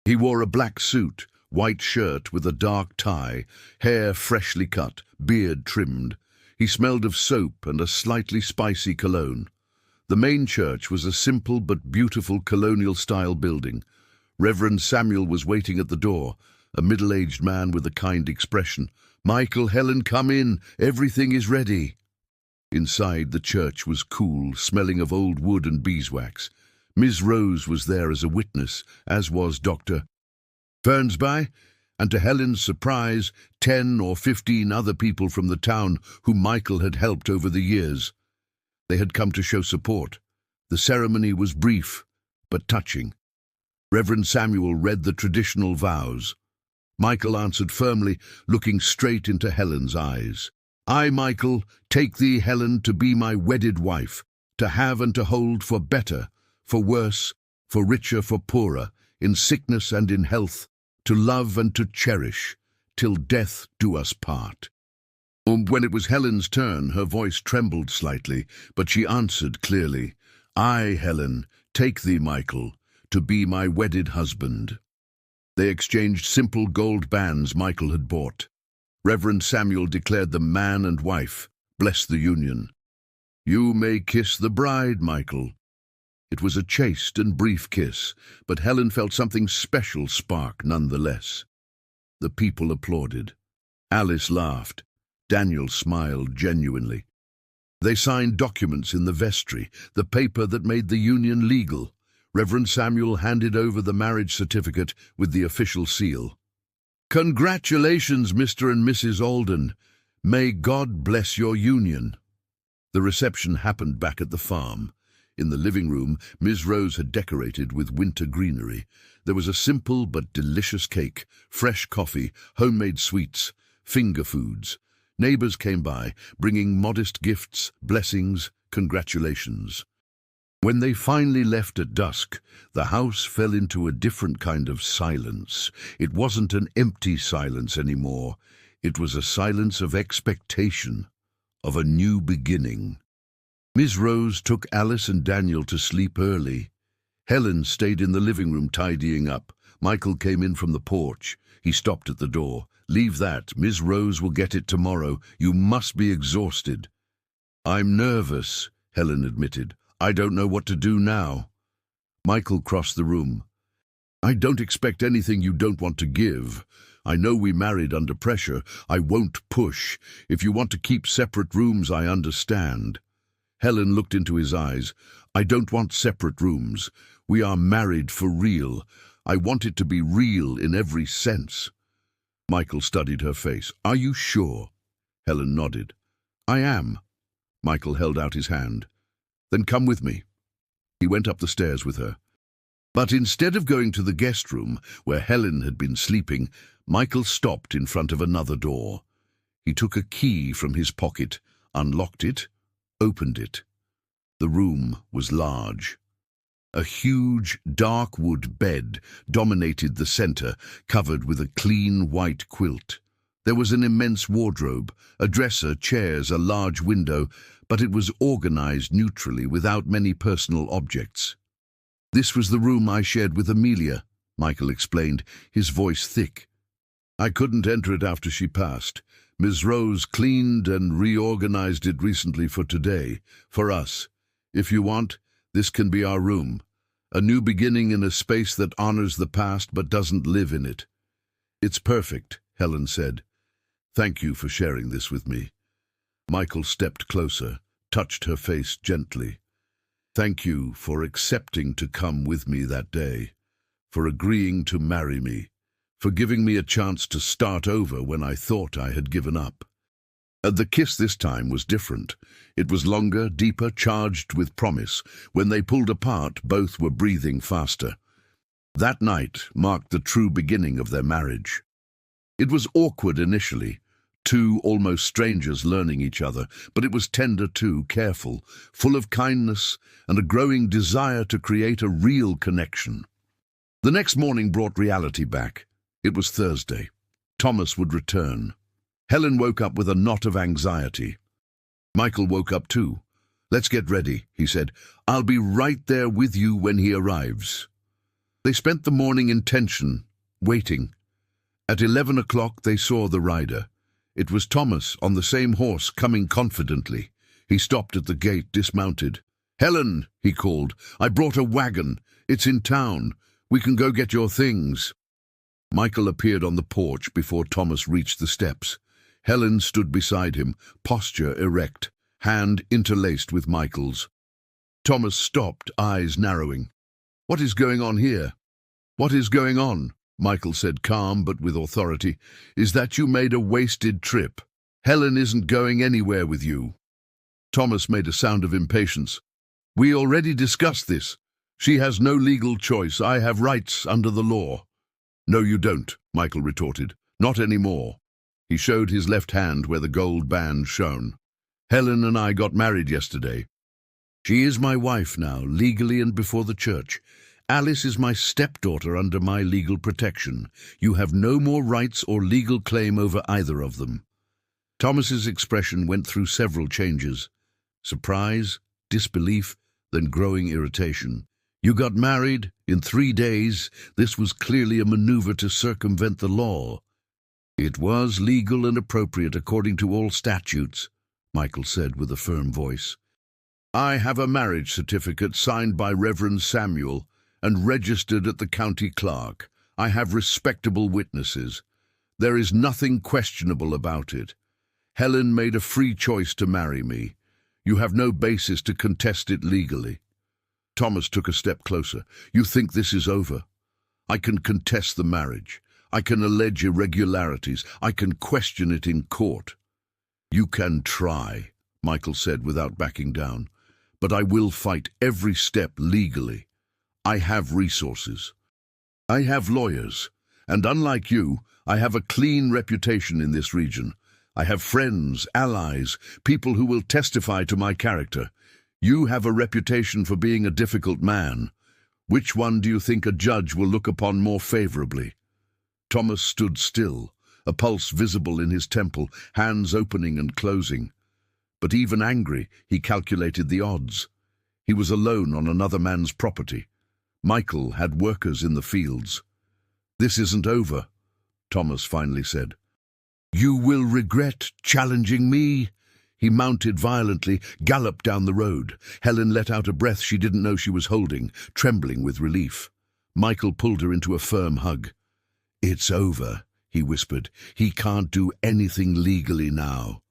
S1: He wore a black suit, white shirt with a dark tie, hair freshly cut, beard trimmed. He smelled of soap and a slightly spicy cologne. The main church was a simple but beautiful colonial-style building. Reverend Samuel was waiting at the door, a middle-aged man with a kind expression. "Michael, Helen, come in. Everything is ready." Inside, the church was cool, smelling of old wood and beeswax. Ms. Rose was there as a witness, as was Dr. Fernsby, and to Helen's surprise, 10 or 15 other people from the town whom Michael had helped over the years. They had come to show support. The ceremony was brief, but touching. Reverend Samuel read the traditional vows. Michael answered firmly, looking straight into Helen's eyes. "I, Michael, take thee, Helen, to be my wedded wife, to have and to hold for better, for worse, for richer, for poorer, in sickness and in health, to love and to cherish, till death do us part." When it was Helen's turn, her voice trembled slightly, but she answered clearly, "I, Helen, take thee, Michael, to be my wedded husband." They exchanged simple gold bands Michael had bought. Reverend Samuel declared them man and wife, blessed the union. "You may kiss the bride, Michael." It was a chaste and brief kiss, but Helen felt something special spark nonetheless. The people applauded. Alice laughed. Daniel smiled genuinely. They signed documents in the vestry, the paper that made the union legal. Reverend Samuel handed over the marriage certificate with the official seal. "Congratulations, Mr. and Mrs. Alden. May God bless your union." The reception happened back at the farm. In the living room, Ms. Rose had decorated with winter greenery. There was a simple but delicious cake, fresh coffee, homemade sweets, finger foods. Neighbors came by, bringing modest gifts, blessings, congratulations. When they finally left at dusk, the house fell into a different kind of silence. It wasn't an empty silence anymore. It was a silence of expectation, of a new beginning. Ms. Rose took Alice and Daniel to sleep early. Helen stayed in the living room tidying up. Michael came in from the porch. He stopped at the door. "Leave that. Ms. Rose will get it tomorrow. You must be exhausted." "I'm nervous," Helen admitted. "I don't know what to do now." Michael crossed the room. "I don't expect anything you don't want to give. I know we married under pressure. I won't push. If you want to keep separate rooms, I understand." Helen looked into his eyes. "I don't want separate rooms. We are married for real. I want it to be real in every sense." Michael studied her face. "Are you sure?" Helen nodded. "I am." Michael held out his hand. "Then come with me." He went up the stairs with her. But instead of going to the guest room, where Helen had been sleeping, Michael stopped in front of another door. He took a key from his pocket, unlocked it, opened it. The room was large. A huge, dark wood bed dominated the center, covered with a clean white quilt. There was an immense wardrobe, a dresser, chairs, a large window, but it was organized neutrally without many personal objects. "This was the room I shared with Amelia," Michael explained, his voice thick. "I couldn't enter it after she passed. Ms. Rose cleaned and reorganized it recently for today, for us. If you want, this can be our room. A new beginning in a space that honors the past but doesn't live in it." "It's perfect," Helen said. "Thank you for sharing this with me." Michael stepped closer, touched her face gently. "Thank you for accepting to come with me that day, for agreeing to marry me, for giving me a chance to start over when I thought I had given up." The kiss this time was different. It was longer, deeper, charged with promise. When they pulled apart, both were breathing faster. That night marked the true beginning of their marriage. It was awkward initially, two almost strangers learning each other, but it was tender too, careful, full of kindness and a growing desire to create a real connection. The next morning brought reality back. It was Thursday. Thomas would return. Helen woke up with a knot of anxiety. Michael woke up too. "Let's get ready," he said. "I'll be right there with you when he arrives." They spent the morning in tension, waiting. At 11 o'clock they saw the rider. It was Thomas on the same horse, coming confidently. He stopped at the gate, dismounted. "Helen," he called, "I brought a wagon. It's in town. We can go get your things." Michael appeared on the porch before Thomas reached the steps. Helen stood beside him, posture erect, hand interlaced with Michael's. Thomas stopped, eyes narrowing. "What is going on here?" "What is going on?" Michael said, calm but with authority, "is that you made a wasted trip. Helen isn't going anywhere with you." Thomas made a sound of impatience. "We already discussed this. She has no legal choice. I have rights under the law." "No, you don't," Michael retorted. "Not anymore." He showed his left hand where the gold band shone. "Helen and I got married yesterday. She is my wife now, legally and before the church. Alice is my stepdaughter under my legal protection. You have no more rights or legal claim over either of them." Thomas's expression went through several changes. Surprise, disbelief, then growing irritation. "You got married in 3 days. This was clearly a maneuver to circumvent the law." "It was legal and appropriate according to all statutes," Michael said with a firm voice. "I have a marriage certificate signed by Reverend Samuel and registered at the county clerk. I have respectable witnesses. There is nothing questionable about it. Helen made a free choice to marry me. You have no basis to contest it legally." Thomas took a step closer. "You think this is over? I can contest the marriage. I can allege irregularities. I can question it in court." "You can try," Michael said without backing down. "But I will fight every step legally. I have resources. I have lawyers. And unlike you, I have a clean reputation in this region. I have friends, allies, people who will testify to my character. You have a reputation for being a difficult man. Which one do you think a judge will look upon more favorably?" Thomas stood still, a pulse visible in his temple, hands opening and closing. But even angry, he calculated the odds. He was alone on another man's property. Michael had workers in the fields. "This isn't over," Thomas finally said. "You will regret challenging me." He mounted violently, galloped down the road. Helen let out a breath she didn't know she was holding, trembling with relief. Michael pulled her into a firm hug. "It's over," he whispered. "He can't do anything legally now."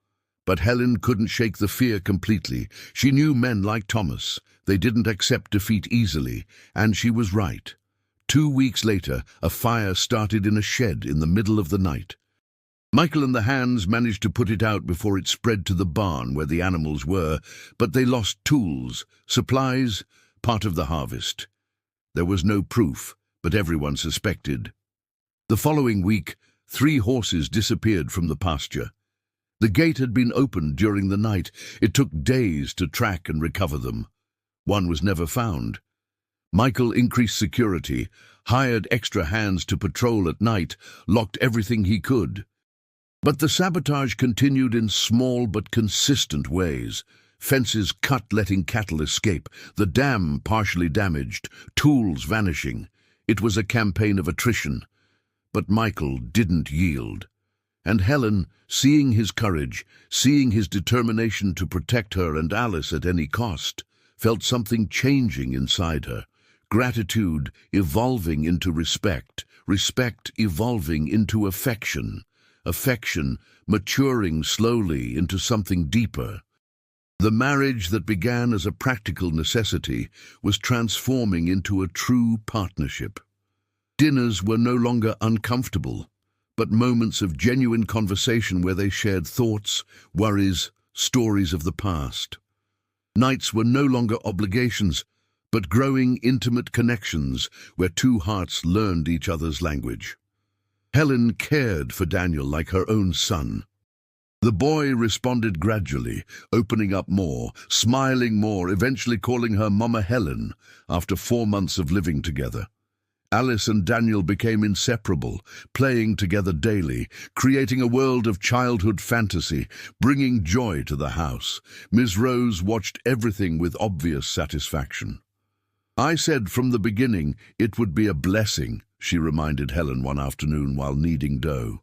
S1: But Helen couldn't shake the fear completely. She knew men like Thomas. They didn't accept defeat easily, and she was right. 2 weeks later, a fire started in a shed in the middle of the night. Michael and the hands managed to put it out before it spread to the barn where the animals were, but they lost tools, supplies, part of the harvest. There was no proof, but everyone suspected. The following week, 3 horses disappeared from the pasture. The gate had been opened during the night. It took days to track and recover them. One was never found. Michael increased security, hired extra hands to patrol at night, locked everything he could. But the sabotage continued in small but consistent ways. Fences cut, letting cattle escape, the dam partially damaged, tools vanishing. It was a campaign of attrition. But Michael didn't yield. And Helen, seeing his courage, seeing his determination to protect her and Alice at any cost, felt something changing inside her. Gratitude evolving into respect, respect evolving into affection, affection maturing slowly into something deeper. The marriage that began as a practical necessity was transforming into a true partnership. Dinners were no longer uncomfortable, but moments of genuine conversation where they shared thoughts, worries, stories of the past. Nights were no longer obligations, but growing intimate connections where two hearts learned each other's language. Helen cared for Daniel like her own son. The boy responded gradually, opening up more, smiling more, eventually calling her Mama Helen after 4 months of living together. Alice and Daniel became inseparable, playing together daily, creating a world of childhood fantasy, bringing joy to the house. Ms. Rose watched everything with obvious satisfaction. "I said from the beginning it would be a blessing," she reminded Helen one afternoon while kneading dough.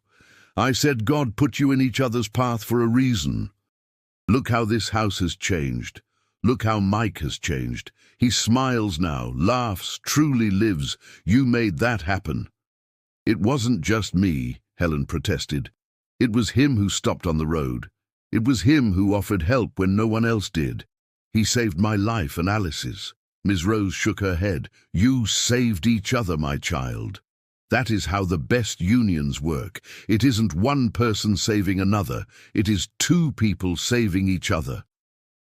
S1: "I said God put you in each other's path for a reason. Look how this house has changed. Look how Mike has changed. He smiles now, laughs, truly lives. You made that happen." "It wasn't just me," Helen protested. "It was him who stopped on the road. It was him who offered help when no one else did. He saved my life and Alice's." Ms. Rose shook her head. "You saved each other, my child. That is how the best unions work. It isn't one person saving another. It is two people saving each other."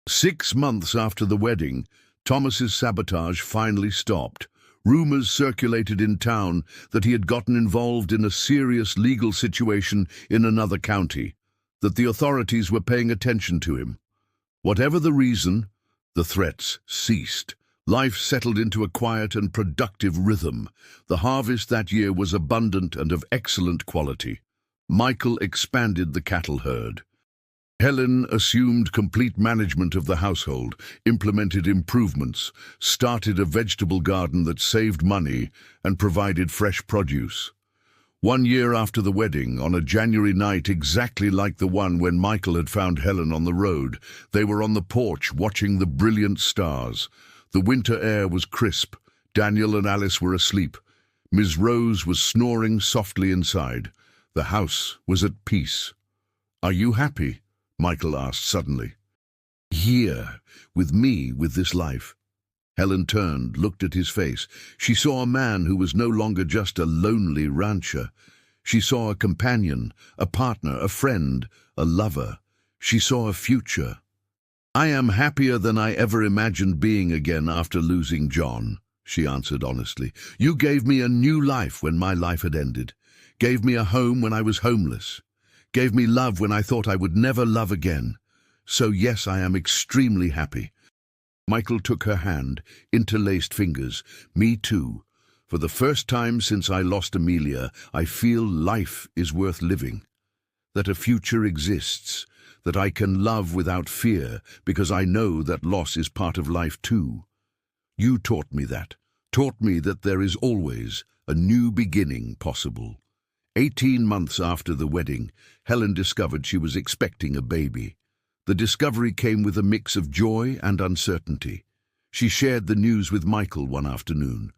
S1: 6 months after the wedding, Thomas's sabotage finally stopped. Rumors circulated in town that he had gotten involved in a serious legal situation in another county, that the authorities were paying attention to him. Whatever the reason, the threats ceased. Life settled into a quiet and productive rhythm. The harvest that year was abundant and of excellent quality. Michael expanded the cattle herd. Helen assumed complete management of the household, implemented improvements, started a vegetable garden that saved money and provided fresh produce. 1 year after the wedding, on a January night exactly like the one when Michael had found Helen on the road, they were on the porch watching the brilliant stars. The winter air was crisp. Daniel and Alice were asleep. Ms. Rose was snoring softly inside. The house was at peace. "Are you happy?" Michael asked suddenly. "Here, with me, with this life." Helen turned, looked at his face. She saw a man who was no longer just a lonely rancher. She saw a companion, a partner, a friend, a lover. She saw a future. "I am happier than I ever imagined being again after losing John," she answered honestly. "You gave me a new life when my life had ended, gave me a home when I was homeless, gave me love when I thought I would never love again. So yes, I am extremely happy." Michael took her hand, interlaced fingers. "Me too. For the first time since I lost Amelia, I feel life is worth living, that a future exists, that I can love without fear because I know that loss is part of life too. You taught me that there is always a new beginning possible." 18 months after the wedding, Helen discovered she was expecting a baby. The discovery came with a mix of joy and uncertainty. She shared the news with Michael one afternoon.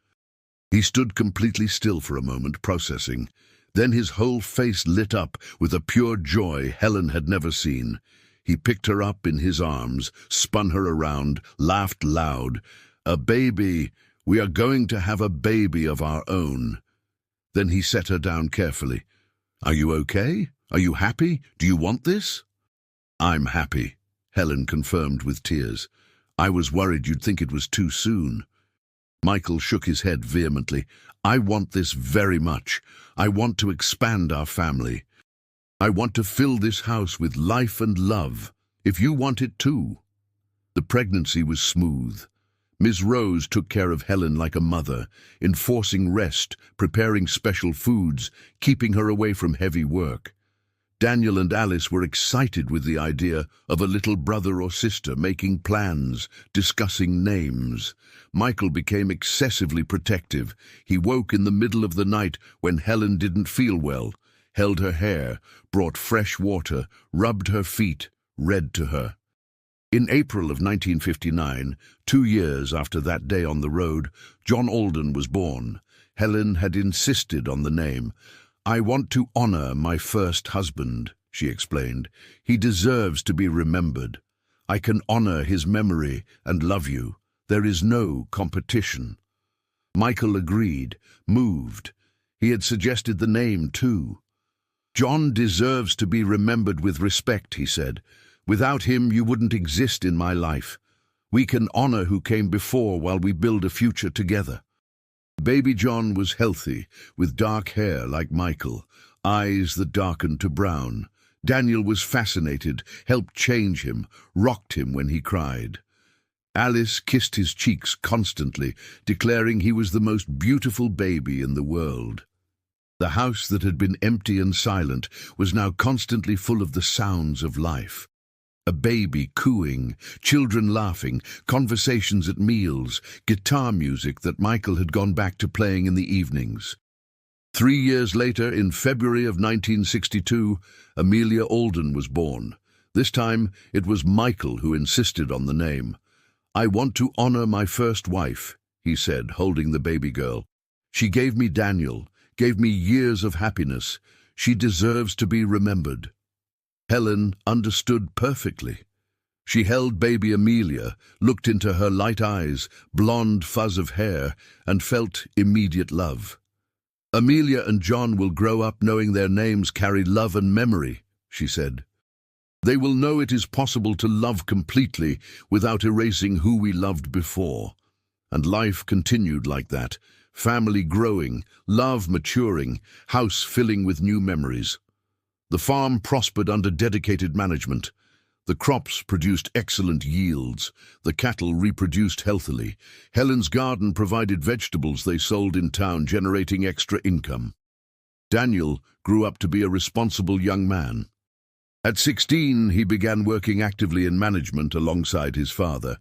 S1: He stood completely still for a moment, processing. Then his whole face lit up with a pure joy Helen had never seen. He picked her up in his arms, spun her around, laughed loud. "A baby! We are going to have a baby of our own." Then he set her down carefully. "Are you okay? Are you happy? Do you want this?" "I'm happy," Helen confirmed with tears. "I was worried you'd think it was too soon." Michael shook his head vehemently. "I want this very much. I want to expand our family. I want to fill this house with life and love, if you want it too." The pregnancy was smooth. Miss Rose took care of Helen like a mother, enforcing rest, preparing special foods, keeping her away from heavy work. Daniel and Alice were excited with the idea of a little brother or sister, making plans, discussing names. Michael became excessively protective. He woke in the middle of the night when Helen didn't feel well, held her hair, brought fresh water, rubbed her feet, read to her. In April of 1959, 2 years after that day on the road, John Alden was born. Helen had insisted on the name. "I want to honor my first husband," she explained. "He deserves to be remembered. I can honor his memory and love you. There is no competition." Michael agreed, moved. He had suggested the name too. "John deserves to be remembered with respect," he said. "Without him, you wouldn't exist in my life. We can honor who came before while we build a future together." Baby John was healthy, with dark hair like Michael, eyes that darkened to brown. Daniel was fascinated, helped change him, rocked him when he cried. Alice kissed his cheeks constantly, declaring he was the most beautiful baby in the world. The house that had been empty and silent was now constantly full of the sounds of life. A baby cooing, children laughing, conversations at meals, guitar music that Michael had gone back to playing in the evenings. 3 years later, in February of 1962, Amelia Alden was born. This time, it was Michael who insisted on the name. "I want to honor my first wife," he said, holding the baby girl. "She gave me Daniel, gave me years of happiness. She deserves to be remembered." Helen understood perfectly. She held baby Amelia, looked into her light eyes, blonde fuzz of hair, and felt immediate love. "Amelia and John will grow up knowing their names carry love and memory," she said. "They will know it is possible to love completely without erasing who we loved before." And life continued like that, family growing, love maturing, house filling with new memories. The farm prospered under dedicated management. The crops produced excellent yields. The cattle reproduced healthily. Helen's garden provided vegetables they sold in town, generating extra income. Daniel grew up to be a responsible young man. At 16, he began working actively in management alongside his father.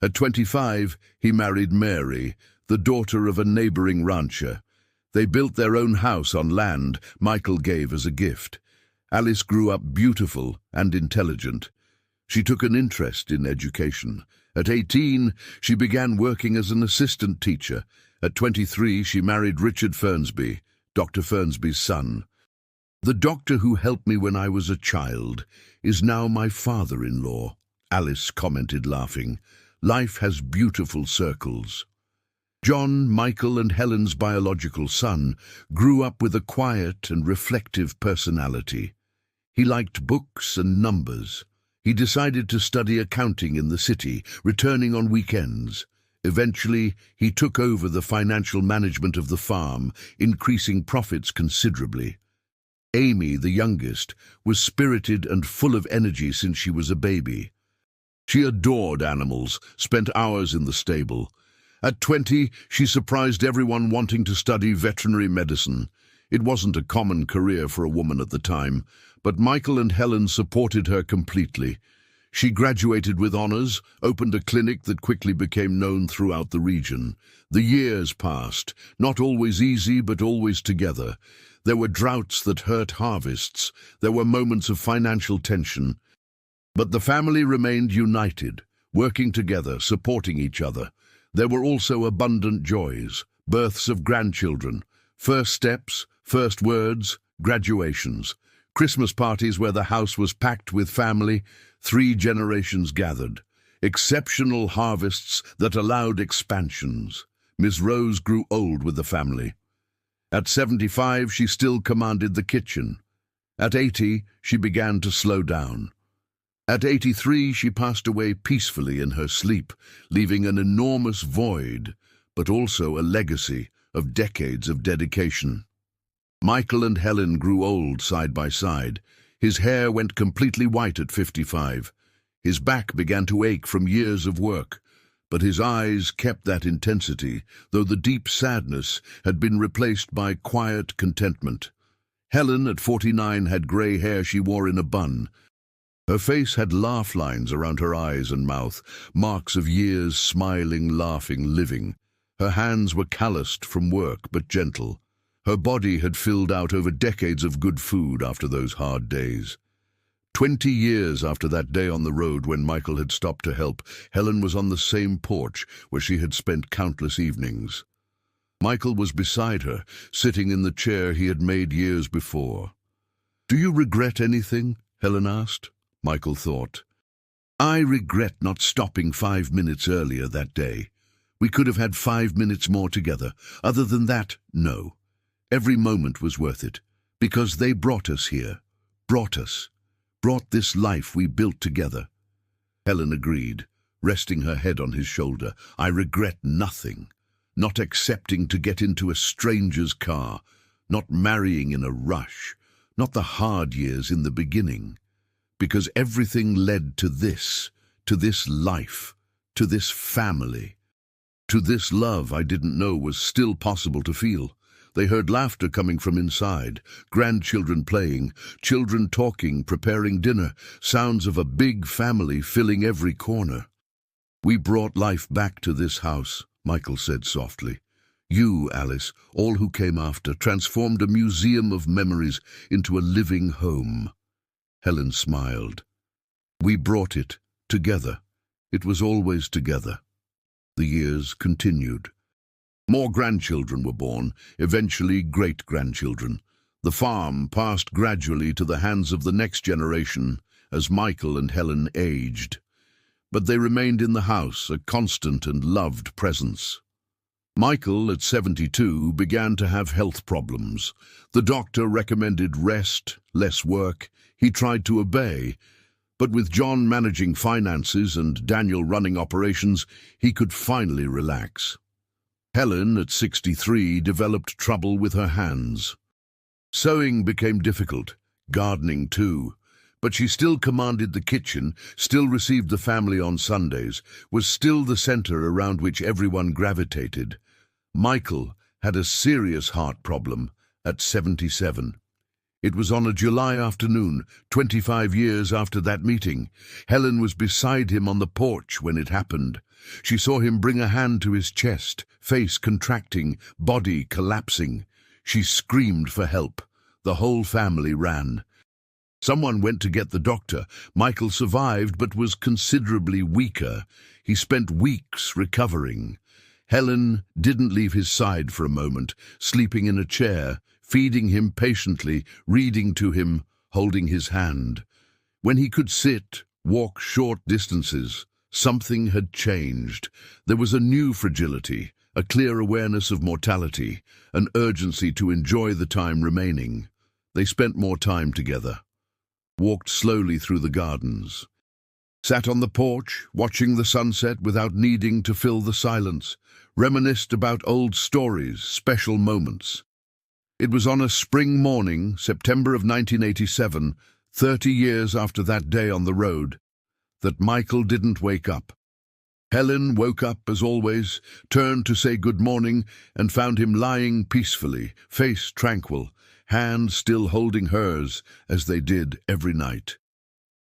S1: At 25, he married Mary, the daughter of a neighboring rancher. They built their own house on land Michael gave as a gift. Alice grew up beautiful and intelligent. She took an interest in education. At 18, she began working as an assistant teacher. At 23, she married Richard Fernsby, Dr. Fernsby's son. "The doctor who helped me when I was a child is now my father-in-law," Alice commented, laughing. "Life has beautiful circles." John, Michael, and Helen's biological son, grew up with a quiet and reflective personality. He liked books and numbers. He decided to study accounting in the city, returning on weekends. Eventually, he took over the financial management of the farm, increasing profits considerably. Amy, the youngest, was spirited and full of energy since she was a baby. She adored animals, spent hours in the stable. At 20, she surprised everyone wanting to study veterinary medicine. It wasn't a common career for a woman at the time, but Michael and Helen supported her completely. She graduated with honors, opened a clinic that quickly became known throughout the region. The years passed, not always easy, but always together. There were droughts that hurt harvests. There were moments of financial tension. But the family remained united, working together, supporting each other. There were also abundant joys, births of grandchildren, first steps, first words, graduations, Christmas parties where the house was packed with family, 3 generations gathered, exceptional harvests that allowed expansions. Miss Rose grew old with the family. At 75, she still commanded the kitchen. At 80, she began to slow down. At 83, she passed away peacefully in her sleep, leaving an enormous void, but also a legacy of decades of dedication. Michael and Helen grew old side by side. His hair went completely white at 55. His back began to ache from years of work. But his eyes kept that intensity, though the deep sadness had been replaced by quiet contentment. Helen, at 49, had grey hair she wore in a bun. Her face had laugh lines around her eyes and mouth, marks of years smiling, laughing, living. Her hands were calloused from work, but gentle. Her body had filled out over decades of good food after those hard days. 20 years after that day on the road when Michael had stopped to help, Helen was on the same porch where she had spent countless evenings. Michael was beside her, sitting in the chair he had made years before. "Do you regret anything?" Helen asked. Michael thought. "I regret not stopping 5 minutes earlier that day. We could have had 5 minutes more together. Other than that, no. Every moment was worth it, because they brought us here, brought this life we built together." Helen agreed, resting her head on his shoulder. "I regret nothing. Not accepting to get into a stranger's car, not marrying in a rush, not the hard years in the beginning. Because everything led to this life, to this family, to this love I didn't know was still possible to feel." They heard laughter coming from inside, grandchildren playing, children talking, preparing dinner, sounds of a big family filling every corner. "We brought life back to this house," Michael said softly. "You, Alice, all who came after, transformed a museum of memories into a living home." Helen smiled. "We brought it together. It was always together." The years continued. More grandchildren were born, eventually great-grandchildren. The farm passed gradually to the hands of the next generation as Michael and Helen aged. But they remained in the house, a constant and loved presence. Michael, at 72, began to have health problems. The doctor recommended rest, less work. He tried to obey, but with John managing finances and Daniel running operations, he could finally relax. Helen, at 63, developed trouble with her hands. Sewing became difficult, gardening too, but she still commanded the kitchen, still received the family on Sundays, was still the center around which everyone gravitated. Michael had a serious heart problem at 77. It was on a July afternoon, 25 years after that meeting. Helen was beside him on the porch when it happened. She saw him bring a hand to his chest, face contracting, body collapsing. She screamed for help. The whole family ran. Someone went to get the doctor. Michael survived but was considerably weaker. He spent weeks recovering. Helen didn't leave his side for a moment, sleeping in a chair, feeding him patiently, reading to him, holding his hand. When he could sit, walk short distances, something had changed. There was a new fragility, a clear awareness of mortality, an urgency to enjoy the time remaining. They spent more time together, walked slowly through the gardens, sat on the porch, watching the sunset without needing to fill the silence, reminisced about old stories, special moments. It was on a spring morning, September of 1987, 30 years after that day on the road, that Michael didn't wake up. Helen woke up, as always, turned to say good morning, and found him lying peacefully, face tranquil, hands still holding hers, as they did every night.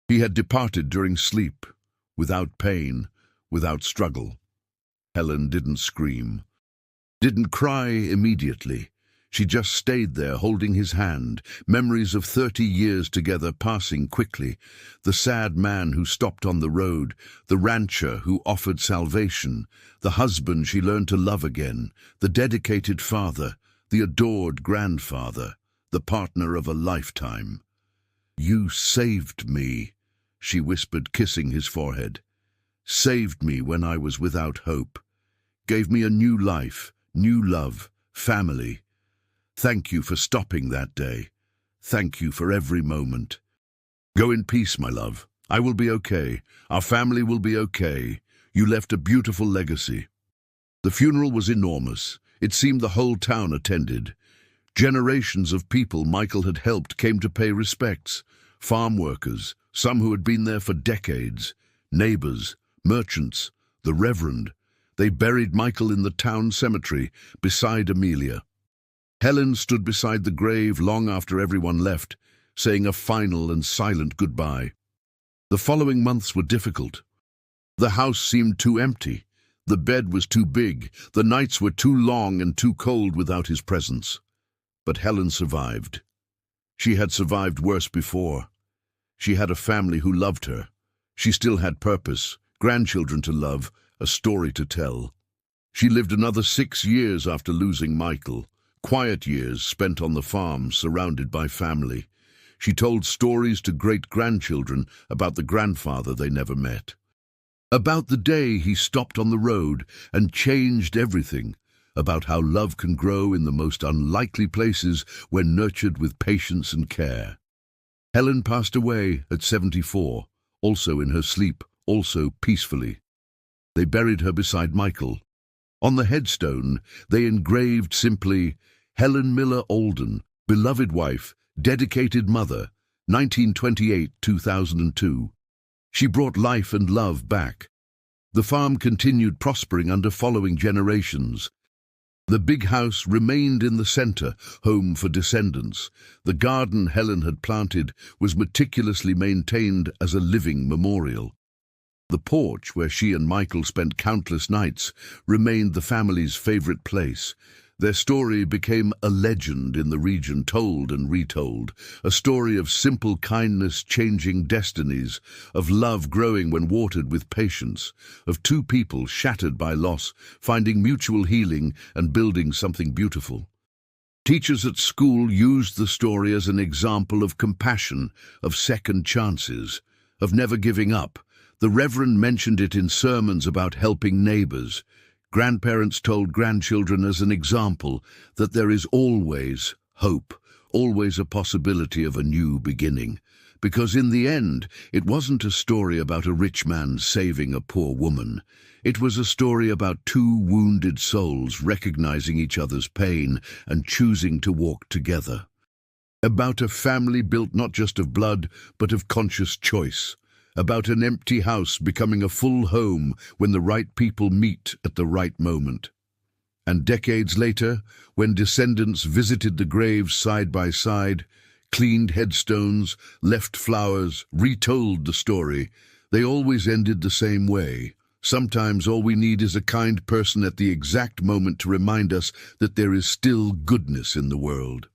S1: He had departed during sleep, without pain, without struggle. Helen didn't scream, didn't cry immediately. She just stayed there, holding his hand, memories of 30 years together passing quickly. The sad man who stopped on the road, the rancher who offered salvation, the husband she learned to love again, the dedicated father, the adored grandfather, the partner of a lifetime. "You saved me," she whispered, kissing his forehead. "Saved me when I was without hope. Gave me a new life, new love, family. Thank you for stopping that day. Thank you for every moment. Go in peace, my love. I will be okay. Our family will be okay. You left a beautiful legacy." The funeral was enormous. It seemed the whole town attended. Generations of people Michael had helped came to pay respects. Farm workers, some who had been there for decades, neighbors, merchants, the Reverend. They buried Michael in the town cemetery, beside Amelia. Helen stood beside the grave long after everyone left, saying a final and silent goodbye. The following months were difficult. The house seemed too empty. The bed was too big. The nights were too long and too cold without his presence. But Helen survived. She had survived worse before. She had a family who loved her. She still had purpose, grandchildren to love, a story to tell. She lived another 6 years after losing Michael, quiet years spent on the farm, surrounded by family. She told stories to great-grandchildren about the grandfather they never met. About the day he stopped on the road and changed everything, about how love can grow in the most unlikely places when nurtured with patience and care. Helen passed away at 74, also in her sleep, also peacefully. They buried her beside Michael. On the headstone, they engraved simply, Helen Miller Alden, beloved wife, dedicated mother, 1928-2002. She brought life and love back. The farm continued prospering under following generations. The big house remained in the center, home for descendants. The garden Helen had planted was meticulously maintained as a living memorial. The porch, where she and Michael spent countless nights, remained the family's favorite place. Their story became a legend in the region, told and retold, a story of simple kindness changing destinies, of love growing when watered with patience, of two people shattered by loss, finding mutual healing and building something beautiful. Teachers at school used the story as an example of compassion, of second chances, of never giving up. The Reverend mentioned it in sermons about helping neighbors. Grandparents told grandchildren as an example that there is always hope, always a possibility of a new beginning. Because in the end, it wasn't a story about a rich man saving a poor woman. It was a story about two wounded souls recognizing each other's pain and choosing to walk together. About a family built not just of blood, but of conscious choice. About an empty house becoming a full home when the right people meet at the right moment. And decades later, when descendants visited the graves side by side, cleaned headstones, left flowers, retold the story, they always ended the same way. Sometimes all we need is a kind person at the exact moment to remind us that there is still goodness in the world.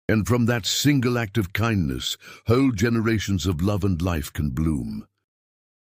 S1: And from that single act of kindness, whole generations of love and life can bloom.